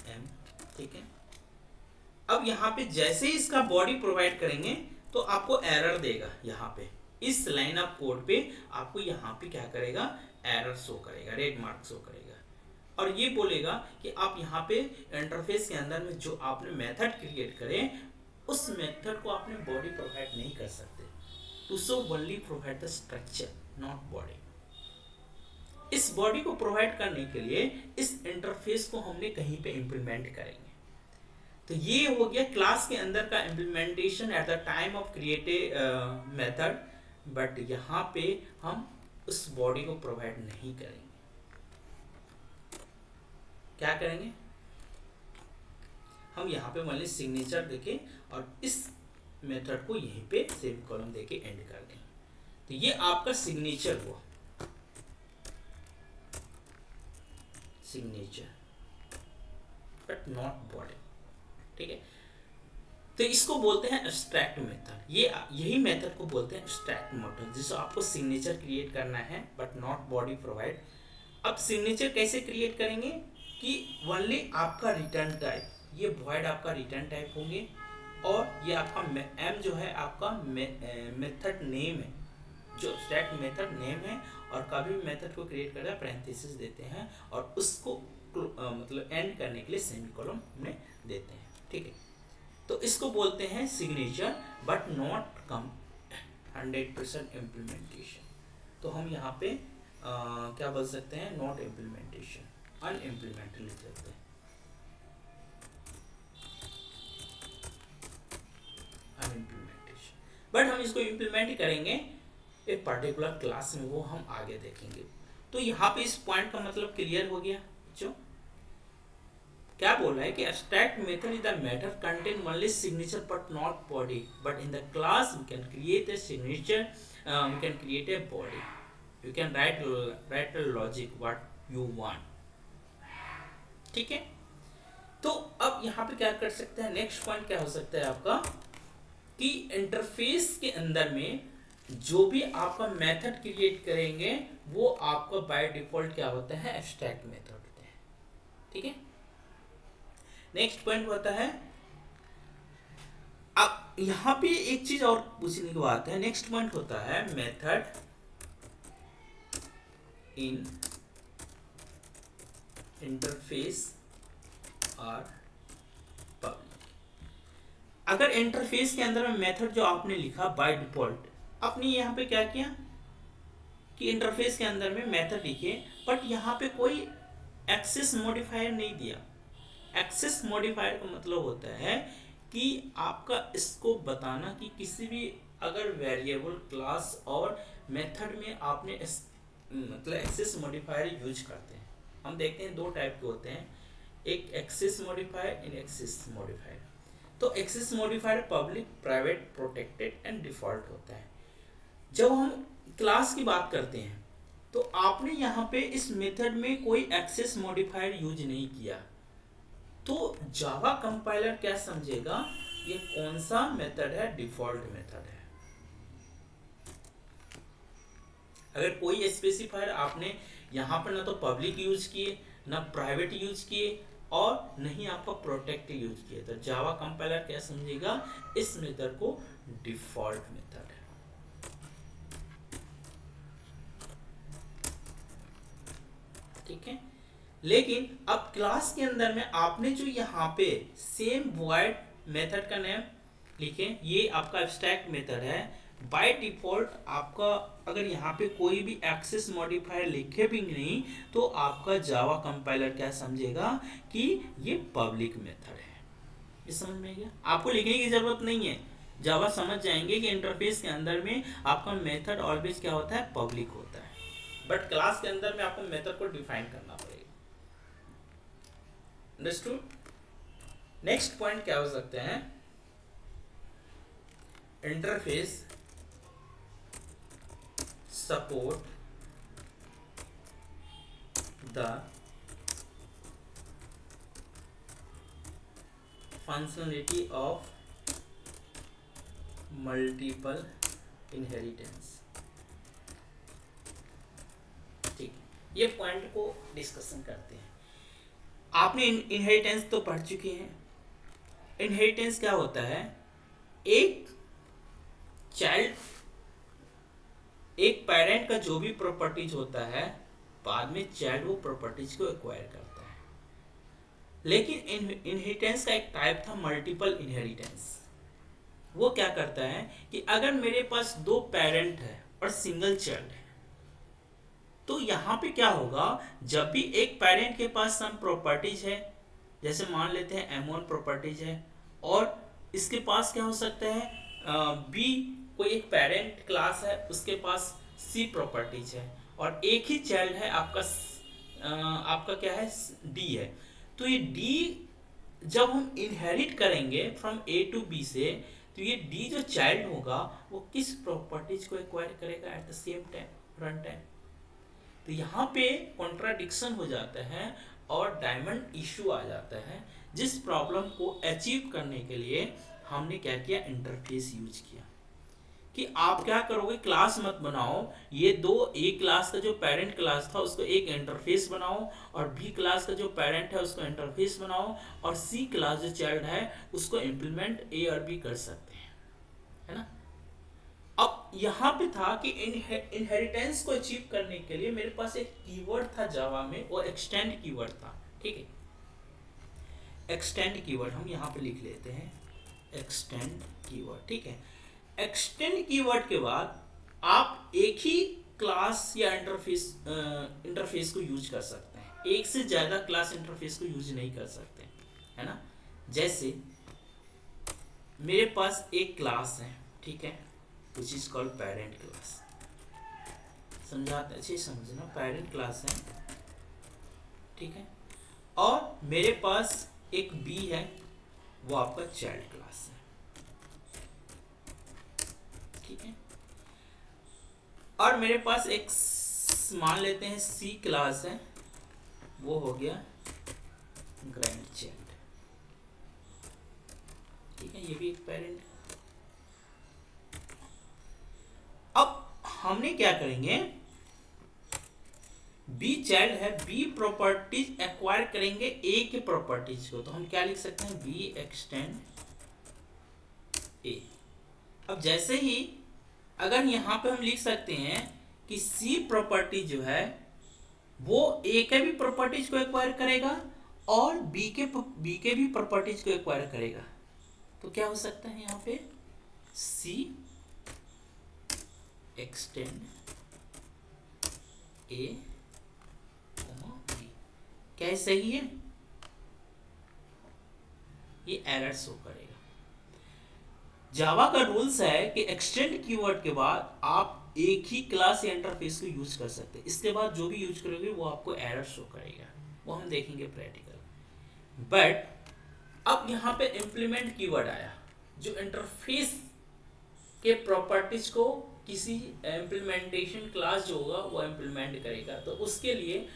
m, ठीक है। अब यहाँ पे जैसे ही इसका बॉडी प्रोवाइड करेंगे तो आपको एरर देगा, यहाँ पे इस लाइन ऑफ कोड पे आपको यहाँ पे क्या करेगा, एरर शो करेगा, रेड मार्क शो करेगा, और ये बोलेगा कि आप यहाँ पे इंटरफेस के अंदर में जो आपने मेथड क्रिएट करे उस मेथड को आपने बॉडी प्रोवाइड नहीं कर सकते, to so only provide the structure not body. इस बॉडी को प्रोवाइड करने के लिए इस इंटरफेस को हमने कहीं पे इंप्लीमेंट करेंगे। तो ये हो गया क्लास के अंदर का implementation at the time of created method, but यहाँ पे हम उस बॉडी को प्रोवाइड नहीं करेंगे। क्या करेंगे, हम यहाँ पे मान लीजिए सिग्नेचर देके और इस मेथड को यहीं पे सेमीकोलन देके एंड कर देंगे। तो ये आपका सिग्नेचर हुआ, सिग्नेचर बट नॉट बॉडी, ठीक है। तो इसको बोलते हैं एब्स्ट्रैक्ट मेथड। ये यही मेथड को बोलते हैं एब्स्ट्रैक्ट मेथड, जिसको आपको सिग्नेचर क्रिएट करना है बट नॉट बॉडी प्रोवाइड। अब सिग्नेचर कैसे क्रिएट करेंगे कि ओनली आपका रिटर्न टाइप, ये void आपका रिटर्न टाइप होंगे, और ये आपका m जो है आपका मेथड नेम है, जो एब्स्ट्रैक्ट मेथड नेम है, और कभी भी मेथड को क्रिएट करना पैरेंथेसिस देते हैं और उसको मतलब एंड करने के लिए सेमीकोलन में देते हैं, ठीक है। तो इसको बोलते हैं signature but not come 100% implementation. तो हम यहाँ पे क्या बोल सकते हैं, नॉट इम्प्लीमेंटेशन, अनइम्प्लीमेंटेड लिख सकते हैं, अनइम्प्लीमेंटेशन। बट हम इसको इम्प्लीमेंट करेंगे एक पर्टिकुलर क्लास में, वो हम आगे देखेंगे। तो यहाँ पे इस पॉइंट का मतलब क्लियर हो गया। जो क्या बोल रहा है कि abstract method is the method contain only signature but not body, but in the class we can create a signature, we can create a body, you can write a logic what you want, ठीक है। तो अब यहाँ पे क्या कर सकते हैं, नेक्स्ट पॉइंट क्या हो सकता है आपका, कि इंटरफेस के अंदर में जो भी आपका मेथड क्रिएट करेंगे वो आपका बाय डिफॉल्ट क्या होता है, एब्स्ट्रैक्ट मेथड होता है, ठीक है। नेक्स्ट पॉइंट होता है, अब यहाँ पे एक चीज और पूछने की बात है, नेक्स्ट पॉइंट होता है मेथड इन इंटरफेस और पब्लिक। अगर इंटरफेस के अंदर में मेथड जो आपने लिखा बाय डिफॉल्ट, आपने यहाँ पे क्या किया कि इंटरफेस के अंदर में मेथड लिखे, बट यहाँ पे कोई एक्सेस मॉडिफायर नहीं दिया। एक्सेस मॉडिफायर का मतलब होता है कि आपका इसको बताना कि किसी भी अगर वेरिएबल, क्लास और मेथड में आपने मतलब एक्सेस मॉडिफायर यूज करते हैं। हम देखते हैं दो टाइप के होते हैं, एक access modifier, in access modifier. तो access modifier public, private, protected and default होता है। जब हम क्लास की बात करते हैं तो आपने यहाँ पे इस मेथड में कोई एक्सेस मॉडिफायर यूज नहीं किया, तो जावा कंपाइलर क्या समझेगा, ये कौन सा मेथड है, डिफॉल्ट मेथड है। अगर कोई स्पेसिफायर आपने यहाँ पर ना तो पब्लिक यूज किए, ना प्राइवेट यूज किए, और नहीं आपका प्रोटेक्ट यूज किए, तो जावा कंपाइलर क्या समझेगा, इस मेथड को डिफॉल्ट मेथड है, ठीक है। लेकिन अब क्लास के अंदर में आपने जो यहाँ पे सेम void मेथड का नेम लिखे, ये आपका एब्स्ट्रैक्ट मेथड है, बाय डिफॉल्ट आपका अगर यहाँ पे कोई भी एक्सेस मॉडिफायर लिखे भी नहीं तो आपका जावा कंपाइलर क्या समझेगा कि ये पब्लिक मेथड है। ये समझ में गया? आपको लिखने की जरूरत नहीं है, जावा समझ जाएंगे कि इंटरफेस के अंदर में आपका मेथड ऑलवेज क्या होता है, पब्लिक होता है। बट क्लास के अंदर में आपको मेथड को डिफाइन करना पड़ेगा। अंडरस्टूड? नेक्स्ट पॉइंट क्या हो सकते हैं, interface support the functionality of multiple inheritance। ठीक, ये पॉइंट को डिस्कशन करते हैं। आपने इनहेरिटेंस तो पढ़ चुके हैं। इनहेरिटेंस क्या होता है, एक चाइल्ड, एक पेरेंट का जो भी प्रॉपर्टीज होता है बाद में चाइल्ड वो प्रॉपर्टीज को एक्वायर करता है। लेकिन इनहेरिटेंस का एक टाइप था मल्टीपल इनहेरिटेंस। वो क्या करता है कि अगर मेरे पास दो पेरेंट है और सिंगल चाइल्ड है तो यहाँ पे क्या होगा, जब भी एक पेरेंट के पास सम प्रॉपर्टीज है, जैसे मान लेते हैं M1 प्रॉपर्टीज है और इसके पास क्या हो सकता है बी, कोई एक पेरेंट क्लास है उसके पास सी प्रॉपर्टीज है और एक ही चाइल्ड है आपका क्या है डी है, तो ये डी जब हम इनहेरिट करेंगे फ्रॉम ए टू बी से तो ये डी जो चाइल्ड होगा वो किस प्रॉपर्टीज को एक्वायर करेगा at the same time run time. तो यहाँ पे कॉन्ट्राडिक्शन हो जाता है और डायमंड इशू आ जाता है, जिस प्रॉब्लम को अचीव करने के लिए हमने क्या किया, इंटरफेस यूज किया। कि आप क्या करोगे, क्लास मत बनाओ, ये दो, ए क्लास का जो पेरेंट क्लास था उसको एक इंटरफेस बनाओ और बी क्लास का जो पेरेंट है उसको इंटरफेस बनाओ और सी क्लास जो चाइल्ड है उसको इम्प्लीमेंट ए और बी कर सकते हैं, है ना। अब यहाँ पे था कि इनहेरिटेंस को अचीव करने के लिए मेरे पास एक कीवर्ड था जावा में, वो एक्सटेंड कीवर्ड था। ठीक है, एक्सटेंड कीवर्ड हम यहाँ पे लिख लेते हैं, एक्सटेंड कीवर्ड। ठीक है, एक्सटेंड कीवर्ड के बाद आप एक ही क्लास या इंटरफेस को यूज कर सकते हैं, एक से ज्यादा क्लास इंटरफेस को यूज नहीं कर सकते, है ना। जैसे मेरे पास एक क्लास है, ठीक है, which is called parent class। समझाते अच्छे समझना, पेरेंट क्लास है, ठीक है, और मेरे पास एक बी है वो आपका चाइल्ड क्लास है, ठीक है, और मेरे पास एक मान लेते हैं सी क्लास है, वो हो गया ग्रैंड चाइल्ड, ठीक है, ये भी एक पेरेंट। अब हमने क्या करेंगे, बी चाइल्ड है, बी प्रॉपर्टीज एक्वायर करेंगे ए के प्रॉपर्टीज को, तो हम क्या लिख सकते हैं, बी एक्सटेंड ए। अब जैसे ही अगर यहां पे हम लिख सकते हैं कि सी प्रॉपर्टी जो है वो ए के भी प्रॉपर्टीज को एक्वायर करेगा और बी के भी प्रॉपर्टीज को एक्वायर करेगा, तो क्या हो सकता है यहाँ पे, सी एक्सटेंड ए बी। क्या सही है, ये एरर शो करेगा। जावा का रूल्स है कि एक्सटेंड कीवर्ड के बाद आप एक ही क्लास या इंटरफेस को यूज कर सकते हैं, इसके बाद जो भी यूज करोगे वो आपको एरर शो करेगा, वो हम देखेंगे प्रैक्टिकल। बट अब यहाँ पे इंप्लीमेंट कीवर्ड आया जो इंटरफेस के प्रॉपर्टीज को किसी इम्प्लीमेंटेशन क्लास जो होगा वो इम्प्लीमेंट करेगा, तो उसके लिए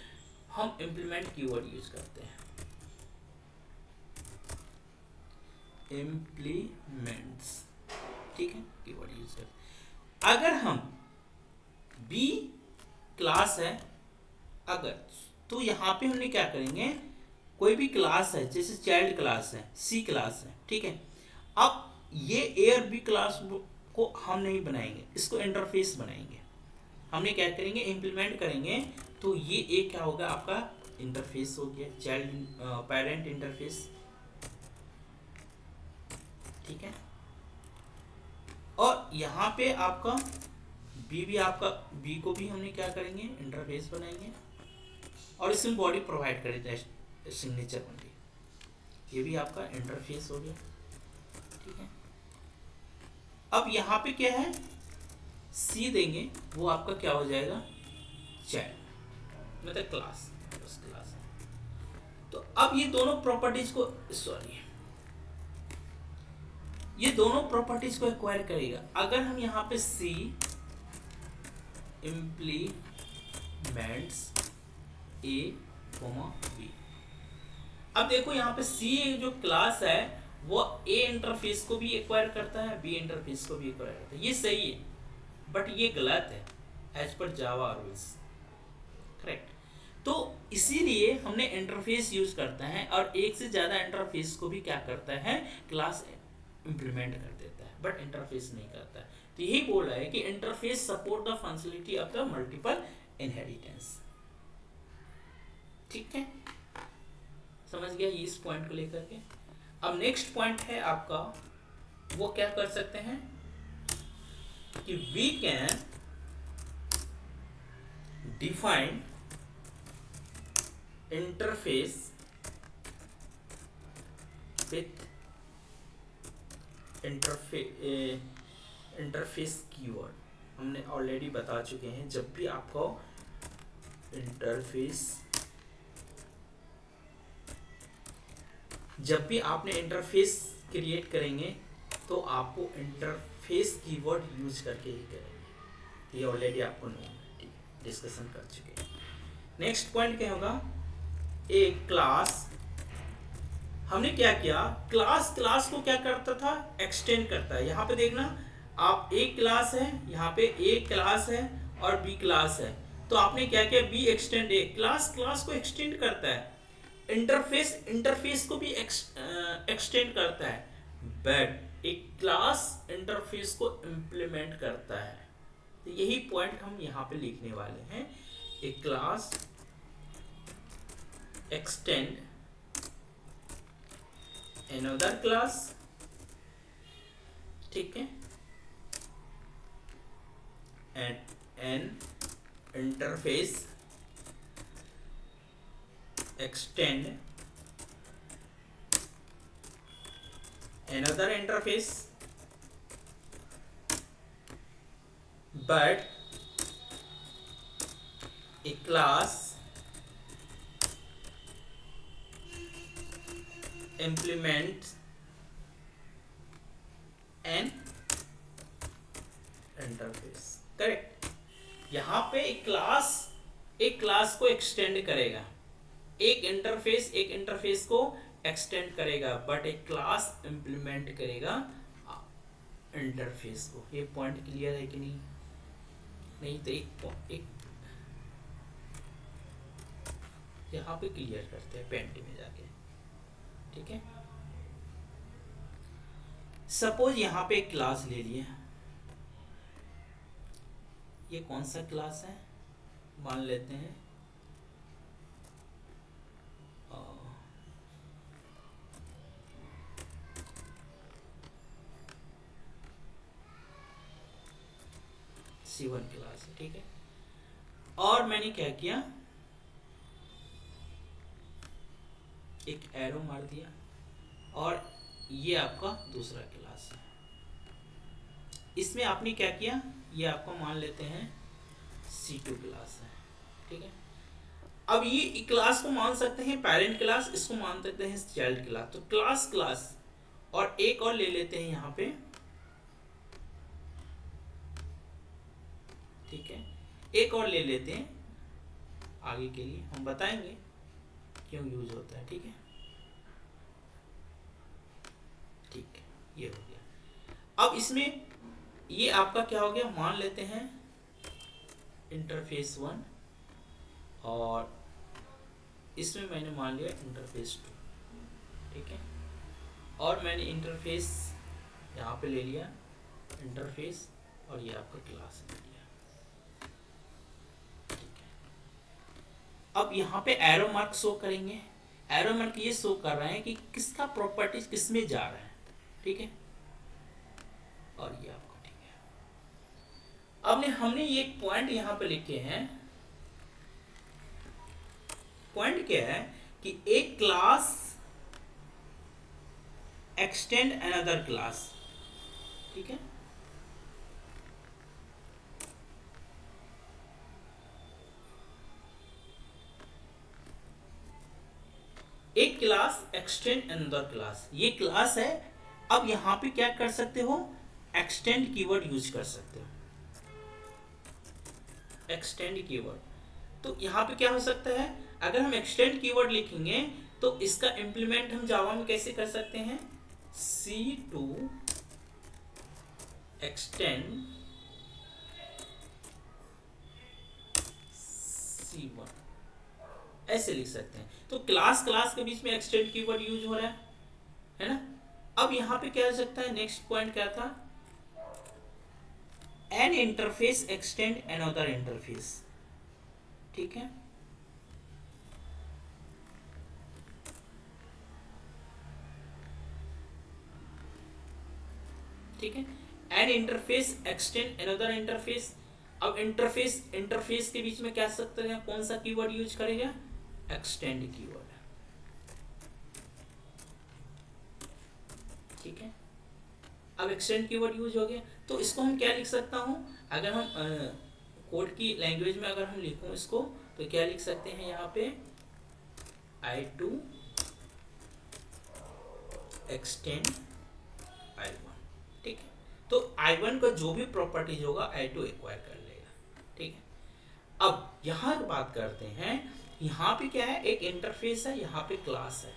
हम इम्प्लीमेंट कीवर्ड यूज करते हैं, इम्प्लीमेंट्स, ठीक है, कीवर्ड यूज करते। अगर हम बी क्लास है अगर, तो यहाँ पे हमने क्या करेंगे, कोई भी क्लास है जैसे चाइल्ड क्लास है, सी क्लास है, ठीक है, अब ये ए और बी क्लास को हम नहीं बनाएंगे, इसको इंटरफेस बनाएंगे। हमने क्या करेंगे, इंप्लीमेंट करेंगे, तो ये एक क्या होगा, आपका इंटरफेस हो गया, चाइल्ड पेरेंट इंटरफेस, ठीक है। और और यहाँ पे आपका बी को भी हमने क्या करेंगे, इंटरफेस बनाएंगे और इसमें बॉडी प्रोवाइड करेंगे सिग्नेचर ओनली, ये भी आपका इंटरफेस हो गया। ठीक है, अब यहाँ पे क्या है, सी देंगे, वो आपका क्या हो जाएगा, चाइल्ड मतलब क्लास, बस क्लास। तो अब ये दोनों प्रॉपर्टीज को, सॉरी, ये दोनों प्रॉपर्टीज को एक्वायर करेगा अगर हम यहाँ पे सी इम्प्लीमेंट्स ए बी। अब देखो यहाँ पे सी जो क्लास है वो ए इंटरफेस को भी एक्वायर करता है, बी इंटरफेस को भी एक्वायर करता है, ये सही है, बट ये गलत है एज पर जावा रूल्स, करेक्ट। तो इसीलिए हमने इंटरफेस यूज करता है और एक से ज्यादा इंटरफेस को भी क्या करता है, क्लास इंप्लीमेंट कर देता है, बट इंटरफेस नहीं करता है। तो यही बोल रहा है कि interface support the functionality of the multiple inheritance. ठीक है, समझ गया इस पॉइंट को लेकर के। अब नेक्स्ट पॉइंट है आपका, वो क्या कर सकते हैं कि we can define interface with interface keyword. हमने ऑलरेडी बता चुके हैं, जब भी आपको जब भी आपने इंटरफेस क्रिएट करेंगे तो आपको इंटरफेस कीवर्ड यूज करके ही करेंगे, ये ऑलरेडी आपको नहीं है, ठीक है, डिस्कशन कर चुके हैं। नेक्स्ट पॉइंट क्या होगा, एक क्लास, हमने क्या किया, क्लास को क्या करता था, एक्सटेंड करता है। यहाँ पे देखना, आप एक क्लास है, यहाँ पे एक क्लास है और बी क्लास है, तो आपने क्या किया, बी एक्सटेंड ए, क्लास को एक्सटेंड करता है, इंटरफेस को भी एक्सटेंड करता है, बट एक क्लास इंटरफेस को इम्प्लीमेंट करता है। तो यही पॉइंट हम यहाँ पे लिखने वाले हैं, एक क्लास एक्सटेंड another class, ठीक है, and an interface extend another interface, but a class implement an interface, correct. यहाँ पे एक क्लास को एक्सटेंड करेगा, एक इंटरफेस को एक्सटेंड करेगा, बट एक क्लास इंप्लीमेंट करेगा इंटरफेस को। ये पॉइंट क्लियर है कि नहीं? नहीं तो एक यहाँ पे क्लियर करते हैं पेंट में जाके, ठीक है। सपोज यहाँ पे एक क्लास ले लिया, ये कौन सा क्लास है, मान लेते हैं C1 क्लास है, ठीक है। और मैंने क्या किया, एक एरो मार दिया और ये आपका दूसरा क्लास है। इसमें आपने क्या किया, ये आपको मान लेते हैं C2 क्लास है, ठीक है। अब ये क्लास को मान सकते हैं पेरेंट क्लास, इसको मान सकते हैं चाइल्ड क्लास। तो क्लास और एक और ले लेते हैं यहाँ पे, ठीक है, एक और ले लेते हैं, आगे के लिए हम बताएंगे क्यों यूज होता है, ठीक है। ठीक है, ये हो गया। अब इसमें ये आपका क्या हो गया, मान लेते हैं इंटरफेस 1 और इसमें मैंने मान लिया इंटरफेस 2, ठीक है। और मैंने इंटरफेस यहाँ पे ले लिया इंटरफेस और ये आपका क्लास ले लिया, ठीक है। अब यहाँ पे एरो मार्क शो करेंगे, एरो मार्क ये शो कर रहे हैं कि किसका प्रॉपर्टीज किस में जा रहा है, ठीक है। और ये आपको ठीक है, हमने ये पॉइंट यहाँ पे लिखे हैं। पॉइंट क्या है कि एक क्लास एक्सटेंड अनदर क्लास, ठीक है। एक क्लास एक्सटेंड अनदर क्लास, ये क्लास है। अब यहां पे क्या कर सकते हो, एक्सटेंड कीवर्ड यूज कर सकते हो, एक्सटेंड कीवर्ड। तो यहां पे क्या हो सकता है, अगर हम एक्सटेंड कीवर्ड लिखेंगे तो इसका इंप्लीमेंट हम जावा में कैसे कर सकते हैं, C2 एक्सटेंड C1, ऐसे लिख सकते हैं। तो क्लास क्लास के बीच में एक्सटेंड कीवर्ड यूज हो रहा है ना। अब यहां पे क्या हो सकता है, नेक्स्ट पॉइंट क्या था, N interface extend another interface, ठीक है। ठीक है, N interface extend another interface. अब इंटरफेस के बीच में क्या सकते हैं, कौन सा कीवर्ड यूज करेगा, एक्सटेंड कीवर्ड, ठीक है। अब एक्सटेंड कीवर्ड यूज हो गया, तो इसको हम क्या लिख सकता हूं, अगर हम कोड की लैंग्वेज में अगर हम लिखूं इसको, तो क्या लिख सकते हैं यहाँ पे, I2 एक्सटेंड I1, ठीक है। तो I1 का जो भी प्रॉपर्टीज होगा I2 एक्वायर कर लेगा, ठीक है। अब यहाँ बात करते हैं, यहाँ पे क्या है, एक इंटरफेस है, यहाँ पे क्लास है।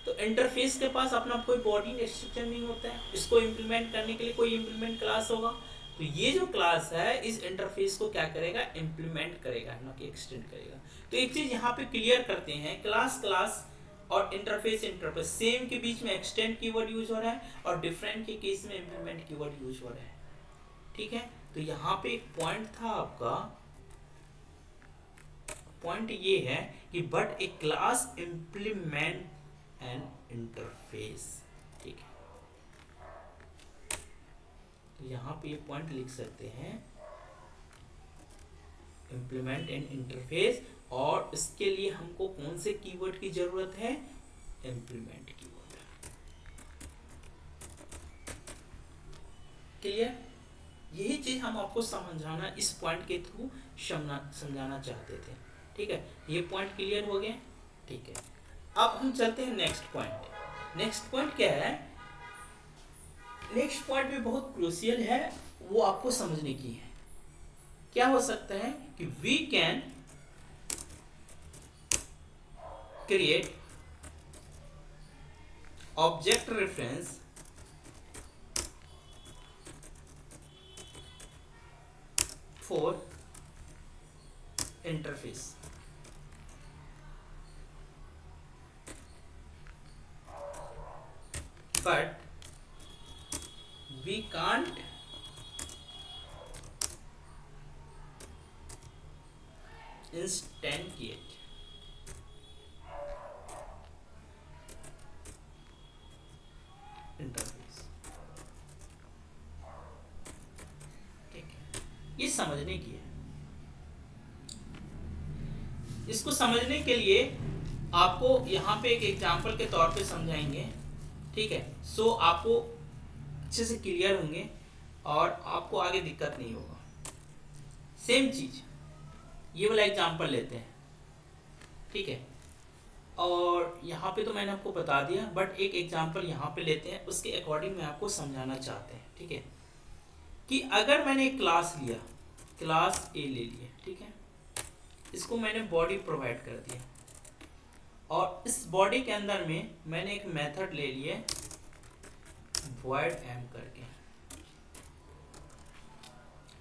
तो इंटरफेस के पास अपना कोई बॉडी रिस्ट्रिक्शन नहीं होता है, इसको इम्प्लीमेंट करने के लिए कोई इम्प्लीमेंट क्लास होगा। तो ये जो क्लास है इस इंटरफेस को क्या करेगा, इम्प्लीमेंट करेगा, ना कि एक्सटेंड करेगा। तो एक चीज यहाँ पे क्लियर करते हैं, क्लास क्लास और इंटरफेस इंटरफेस सेम के बीच में एक्सटेंड कीवर्ड यूज हो रहा है, और डिफरेंट के केस में इम्प्लीमेंट कीवर्ड यूज हो रहा है, ठीक है। तो यहाँ पे एक पॉइंट था आपका, पॉइंट ये है कि but A class implement N interface, ठीक है। तो यहाँ पे ये पॉइंट लिख सकते हैं, इम्प्लीमेंट एन इंटरफेस, और इसके लिए हमको कौन से कीवर्ड की जरूरत है, इम्प्लीमेंट कीवर्ड, क्लियर। यही चीज हम आपको समझाना इस पॉइंट के थ्रू समझाना चाहते थे, ठीक है। ये पॉइंट क्लियर हो गए, ठीक है। अब हम चलते हैं नेक्स्ट पॉइंट। नेक्स्ट पॉइंट क्या है, नेक्स्ट पॉइंट भी बहुत क्रूशियल है, वो आपको समझने की है। क्या हो सकता है कि we can create object reference for interface, but we can't instantiate interface, ठीक है। ये समझने की है, इसको समझने के लिए आपको यहाँ पे एक एग्जांपल के तौर पे समझाएंगे, ठीक है। सो आपको अच्छे से क्लियर होंगे और आपको आगे दिक्कत नहीं होगा। सेम चीज, ये वाला एग्जांपल लेते हैं, ठीक है। और यहाँ पे तो मैंने आपको बता दिया, बट एक एग्जांपल यहाँ पे लेते हैं, उसके अकॉर्डिंग में आपको समझाना चाहते हैं, ठीक है। कि अगर मैंने एक क्लास लिया, क्लास ए ले लिया, ठीक है। इसको मैंने बॉडी प्रोवाइड कर दिया, और इस बॉडी के अंदर में मैंने एक मेथड ले लिया void m करके,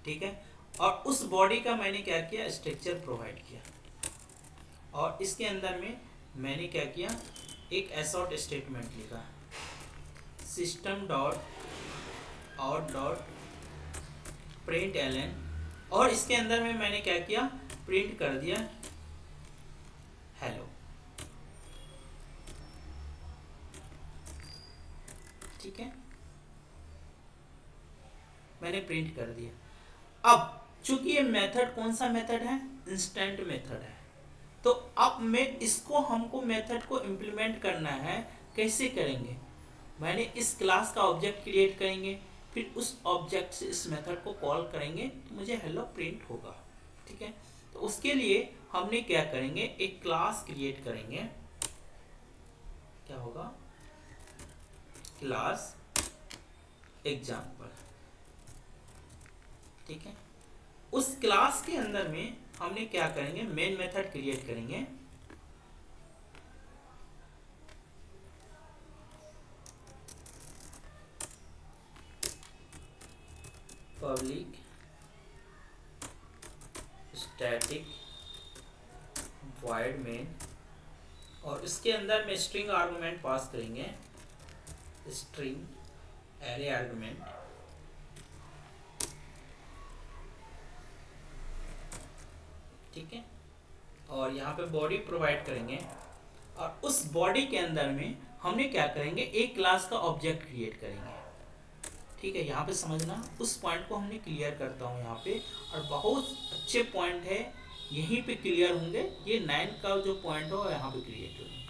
ठीक है। और उस बॉडी का मैंने क्या किया, स्ट्रक्चर प्रोवाइड किया, और इसके अंदर में मैंने क्या किया, एक असॉर्ट स्टेटमेंट लिखा, system dot out dot print ln, और इसके अंदर में मैंने क्या किया, प्रिंट कर दिया हेलो, ठीक है। मैंने प्रिंट कर दिया। अब चूंकि ये मेथड कौन सा मेथड है, इंस्टेंट मेथड है, तो अब मैं इसको हमको मेथड को इम्प्लीमेंट करना है। कैसे करेंगे, मैंने इस क्लास का ऑब्जेक्ट क्रिएट करेंगे, फिर उस ऑब्जेक्ट से इस मेथड को कॉल करेंगे तो मुझे हेलो प्रिंट होगा। ठीक है, तो उसके लिए हमने क्या करेंगे, एक क्लास क्रिएट करेंगे। क्या होगा, क्लास एग्जाम्पल। ठीक है, उस क्लास के अंदर में हमने क्या करेंगे, मेन मेथड क्रिएट करेंगे। पब्लिक स्टैटिक वॉइड मेन, और इसके अंदर में स्ट्रिंग आर्गुमेंट पास करेंगे, स्ट्रिंग एरे आर्गुमेंट। ठीक है, और यहाँ पे बॉडी प्रोवाइड करेंगे, और उस बॉडी के अंदर में हमने क्या करेंगे, एक क्लास का ऑब्जेक्ट क्रिएट करेंगे। ठीक है, यहाँ पे समझना, उस पॉइंट को हमने क्लियर करता हूँ यहाँ पे, और बहुत अच्छे पॉइंट है, यहीं पे क्लियर होंगे, ये 9 का जो पॉइंट हो यहाँ पे क्रिएट होंगे।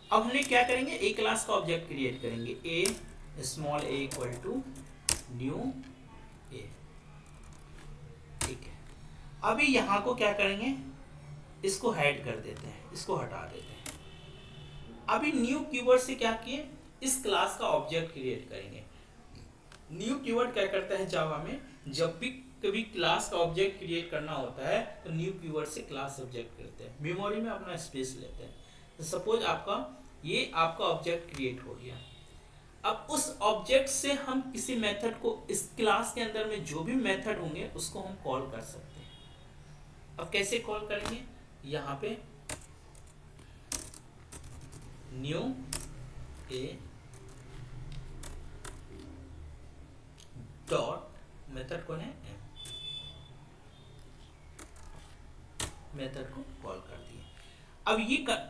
अब हमने क्या करेंगे, एक क्लास का ऑब्जेक्ट क्रिएट करेंगे, A small a equal to new A. ठीक है, अभी यहाँ को क्या करेंगे, इसको हाइड कर देते हैं, इसको हटा देते हैं। अभी न्यू कीवर्ड से क्या किए, इस क्लास का ऑब्जेक्ट क्रिएट करेंगे। न्यू कीवर्ड क्या करता है जावा में, जब भी कभी क्लास का ऑब्जेक्ट क्रिएट करना होता है तो न्यू कीवर्ड से क्लास ऑब्जेक्ट करते हैं, मेमोरी में अपना स्पेस लेते हैं। तो सपोज आपका ऑब्जेक्ट क्रिएट हो गया, अब उस ऑब्जेक्ट से हम किसी मेथड को, इस क्लास के अंदर में जो भी मेथड होंगे उसको हम कॉल कर सकते हैं। अब कैसे कॉल करेंगे, यहाँ पे न्यू ए डॉट मेथड कौन है, मेथड को कॉल कर दिए। अब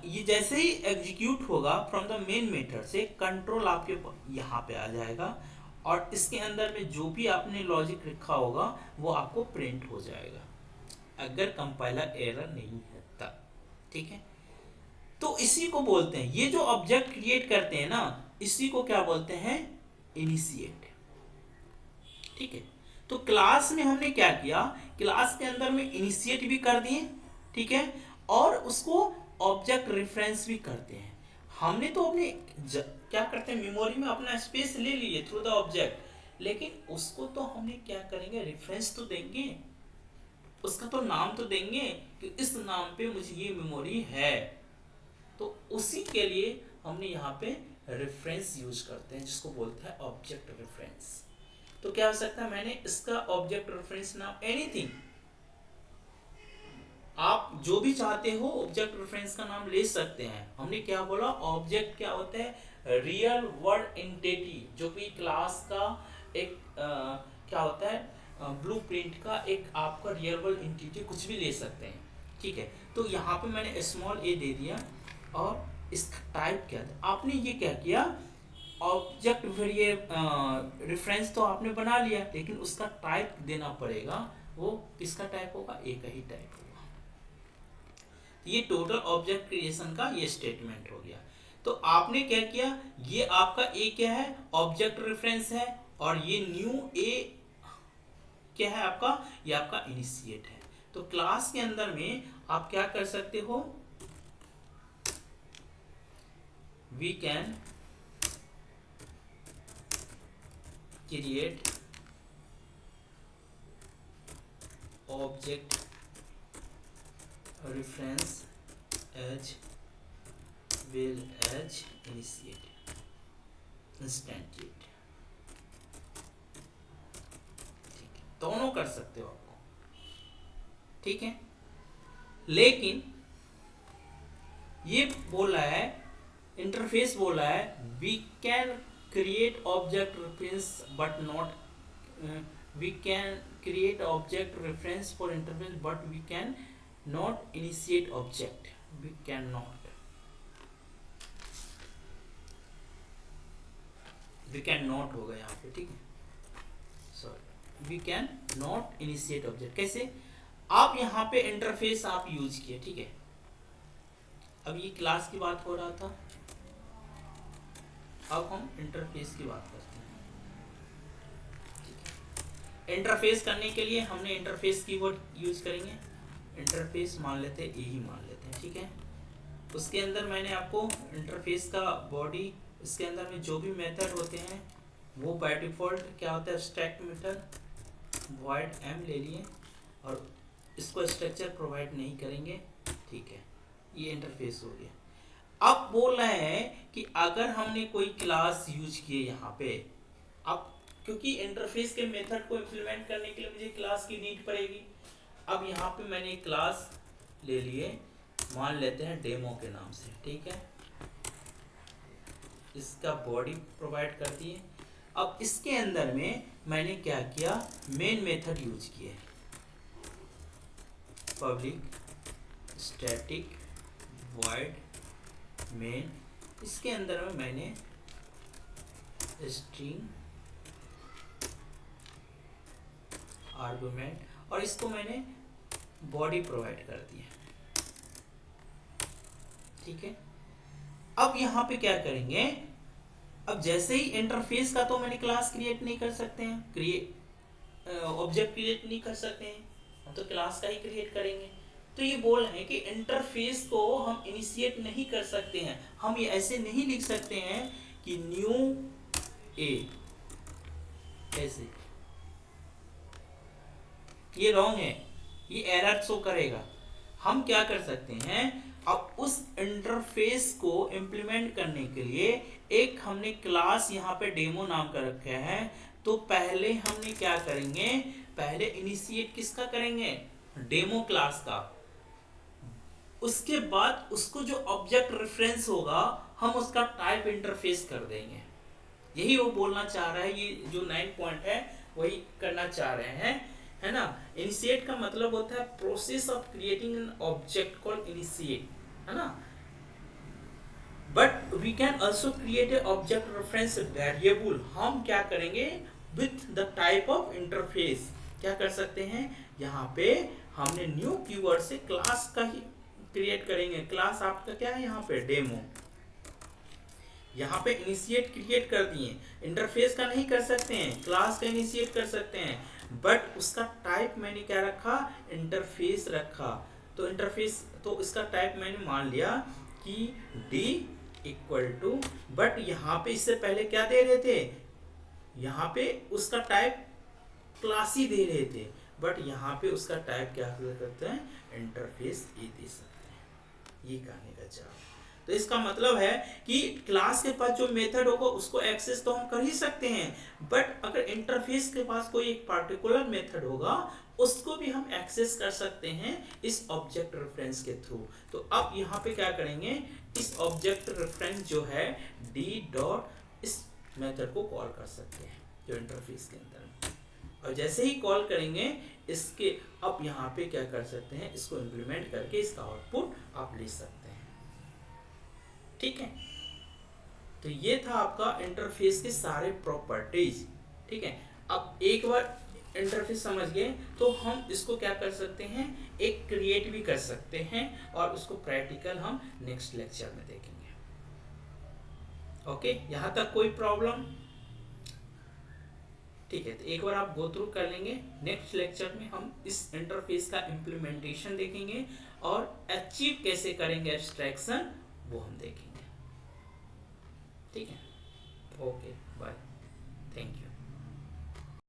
ये जैसे ही एग्जीक्यूट होगा फ्रॉम द मेन मेथड से, कंट्रोल आपके यहाँ पे आ जाएगा, और इसके अंदर में जो भी आपने लॉजिक रखा होगा वो आपको प्रिंट हो जाएगा, अगर कंपाइलर एरर नहीं है तब। ठीक है, तो इसी को बोलते हैं, ये जो ऑब्जेक्ट क्रिएट करते हैं ना, इसी को क्या बोलते हैं, इनिशिएट। ठीक है, तो क्लास में हमने क्या किया, क्लास के अंदर में इनिशिएट भी कर दिए। ठीक है, और उसको ऑब्जेक्ट रेफरेंस भी करते हैं। हमने तो अपने क्या करते हैं, मेमोरी में अपना स्पेस ले लिए थ्रू द ऑब्जेक्ट, लेकिन उसको तो हमने क्या करेंगे, रेफरेंस तो देंगे, उसका तो नाम तो देंगे कि इस नाम पे मुझे ये मेमोरी है। तो उसी के लिए हमने यहाँ पे रेफरेंस यूज करते हैं, जिसको बोलते हैं ऑब्जेक्ट रेफरेंस। तो क्या हो सकता है, मैंने इसका ऑब्जेक्ट रेफरेंस नाम एनीथिंग, आप जो भी चाहते हो ऑब्जेक्ट रेफरेंस का नाम ले सकते हैं। हमने क्या बोला, ऑब्जेक्ट क्या होता है, रियल वर्ल्ड एंटिटी, जो भी क्लास का एक क्या होता है, ब्लूप्रिंट का एक आपका रियल वर्ल्ड एंटिटी, कुछ भी ले सकते हैं। ठीक है, तो यहाँ पे मैंने स्मॉल ए दे दिया, और इसका टाइप क्या था, आपने ये क्या किया, ऑब्जेक्ट ये रेफरेंस तो आपने बना लिया, लेकिन उसका टाइप देना पड़ेगा। वो किसका टाइप होगा, ए का ही टाइप होगा। ये टोटल ऑब्जेक्ट क्रिएशन का ये स्टेटमेंट हो गया। तो आपने क्या किया, ये आपका ए क्या है, ऑब्जेक्ट रेफरेंस है, और ये न्यू ए क्या है आपका, ये आपका इनिशिएट है। तो क्लास के अंदर में आप क्या कर सकते हो, we can create object reference as well as initiate instantiate। ठीक है, दोनों कर सकते हो आपको। ठीक है, लेकिन ये बोला है, इंटरफेस बोला है, we can create object reference but not, we can create object reference for interface but we can not initiate object, we can not, we can not होगा यहाँ पे। ठीक है, sorry we can not initiate object. कैसे? आप यहाँ पे interface आप यूज किए, ठीक है। अब ये क्लास की बात हो रहा था, अब हम इंटरफेस की बात करते हैं, ठीक है। इंटरफेस करने के लिए हमने इंटरफेस कीवर्ड यूज करेंगे। इंटरफेस मान लेते हैं, यही मान लेते हैं, ठीक है। उसके अंदर मैंने आपको इंटरफेस का बॉडी, इसके अंदर में जो भी मेथड होते हैं वो बाय डिफॉल्ट क्या होता है, एब्स्ट्रैक्ट मेथड वॉइड एम ले लिए और इसको स्ट्रक्चर प्रोवाइड नहीं करेंगे, ठीक है। ये इंटरफेस हो गया। अब बोल रहे हैं कि अगर हमने कोई क्लास यूज किए यहाँ पे, अब क्योंकि इंटरफेस के मेथड को इम्प्लीमेंट करने के लिए मुझे क्लास की नीड पड़ेगी। अब यहाँ पे मैंने एक क्लास ले लिए, मान लेते हैं डेमो के नाम से, ठीक है। इसका बॉडी प्रोवाइड कर दिए। अब इसके अंदर में मैंने क्या किया, मेन मेथड यूज किए, पब्लिक स्टैटिक वॉइड मेन। इसके अंदर में मैंने स्ट्रिंग आर्गुमेंट और इसको मैंने बॉडी प्रोवाइड कर दिया, ठीक है। अब यहाँ पे क्या करेंगे, अब जैसे ही इंटरफेस का तो मैंने क्लास क्रिएट नहीं कर सकते हैं, ऑब्जेक्ट क्रिएट नहीं कर सकते हैं, हम तो क्लास का ही क्रिएट करेंगे। तो ये बोल रहे हैं कि इंटरफेस को हम इनिशिएट नहीं कर सकते हैं। हम ये ऐसे नहीं लिख सकते हैं कि न्यू ए, ऐसे ये रॉन्ग है, ये एरर शो करेगा। हम क्या कर सकते हैं, अब उस इंटरफेस को इम्प्लीमेंट करने के लिए एक हमने क्लास यहाँ पे डेमो नाम का रखा है। तो पहले हमने क्या करेंगे, पहले इनिशिएट किसका करेंगे, डेमो क्लास का। उसके बाद उसको जो ऑब्जेक्ट रेफरेंस होगा हम उसका टाइप इंटरफेस कर देंगे। यही वो बोलना चाह रहा है, ये जो 9 पॉइंट है वही करना चाह रहे हैं, है ना। इनिशिएट का मतलब होता है process of creating an object called initiate, है ना। But we can also create a object reference variable. हम क्या करेंगे, with the type of interface क्या कर सकते हैं, यहाँ पे हमने न्यू कीवर्ड से क्लास का ही क्रिएट करेंगे। क्लास आपका क्या है, यहाँ पे डेमो। यहाँ पे इनिशिएट क्रिएट कर दिए, इंटरफेस का नहीं कर सकते हैं, क्लास का इनिशिएट कर सकते हैं, बट उसका टाइप मैंने क्या रखा, इंटरफेस रखा। तो इंटरफेस, तो इसका टाइप मैंने मान लिया कि डी इक्वल टू, बट यहाँ पे इससे पहले क्या दे रहे थे, यहाँ पे उसका टाइप क्लास ही दे रहे थे, बट यहाँ पे उसका टाइप क्या करते हैं, इंटरफेस ये दे सकते हैं। ये कहने का चाह, तो इसका मतलब है कि क्लास के पास जो मेथड होगा उसको एक्सेस तो हम कर ही सकते हैं, बट अगर इंटरफेस के पास कोई एक पार्टिकुलर मेथड होगा उसको भी हम एक्सेस कर सकते हैं इस ऑब्जेक्ट रेफरेंस के थ्रू। तो अब यहाँ पे क्या करेंगे, इस ऑब्जेक्ट रेफरेंस जो है डी डॉट इस मेथड को कॉल कर सकते हैं जो इंटरफेस के अंदर, और जैसे ही कॉल करेंगे इसके, अब यहाँ पे क्या कर सकते हैं, इसको इम्प्लीमेंट करके इसका आउटपुट आप ले सकते हैं, ठीक है। तो ये था आपका इंटरफेस के सारे प्रॉपर्टीज, ठीक है। अब एक बार इंटरफेस समझ गए तो हम इसको क्या कर सकते हैं, एक क्रिएट भी कर सकते हैं, और उसको प्रैक्टिकल हम नेक्स्ट लेक्चर में देखेंगे। ओके, यहाँ तक कोई प्रॉब्लम, ठीक है। तो एक बार आप गो थ्रू कर लेंगे, नेक्स्ट लेक्चर में हम इस इंटरफेस का इम्प्लीमेंटेशन देखेंगे और अचीव कैसे करेंगे एब्स्ट्रैक्शन वो हम देखेंगे, ठीक है। ओके।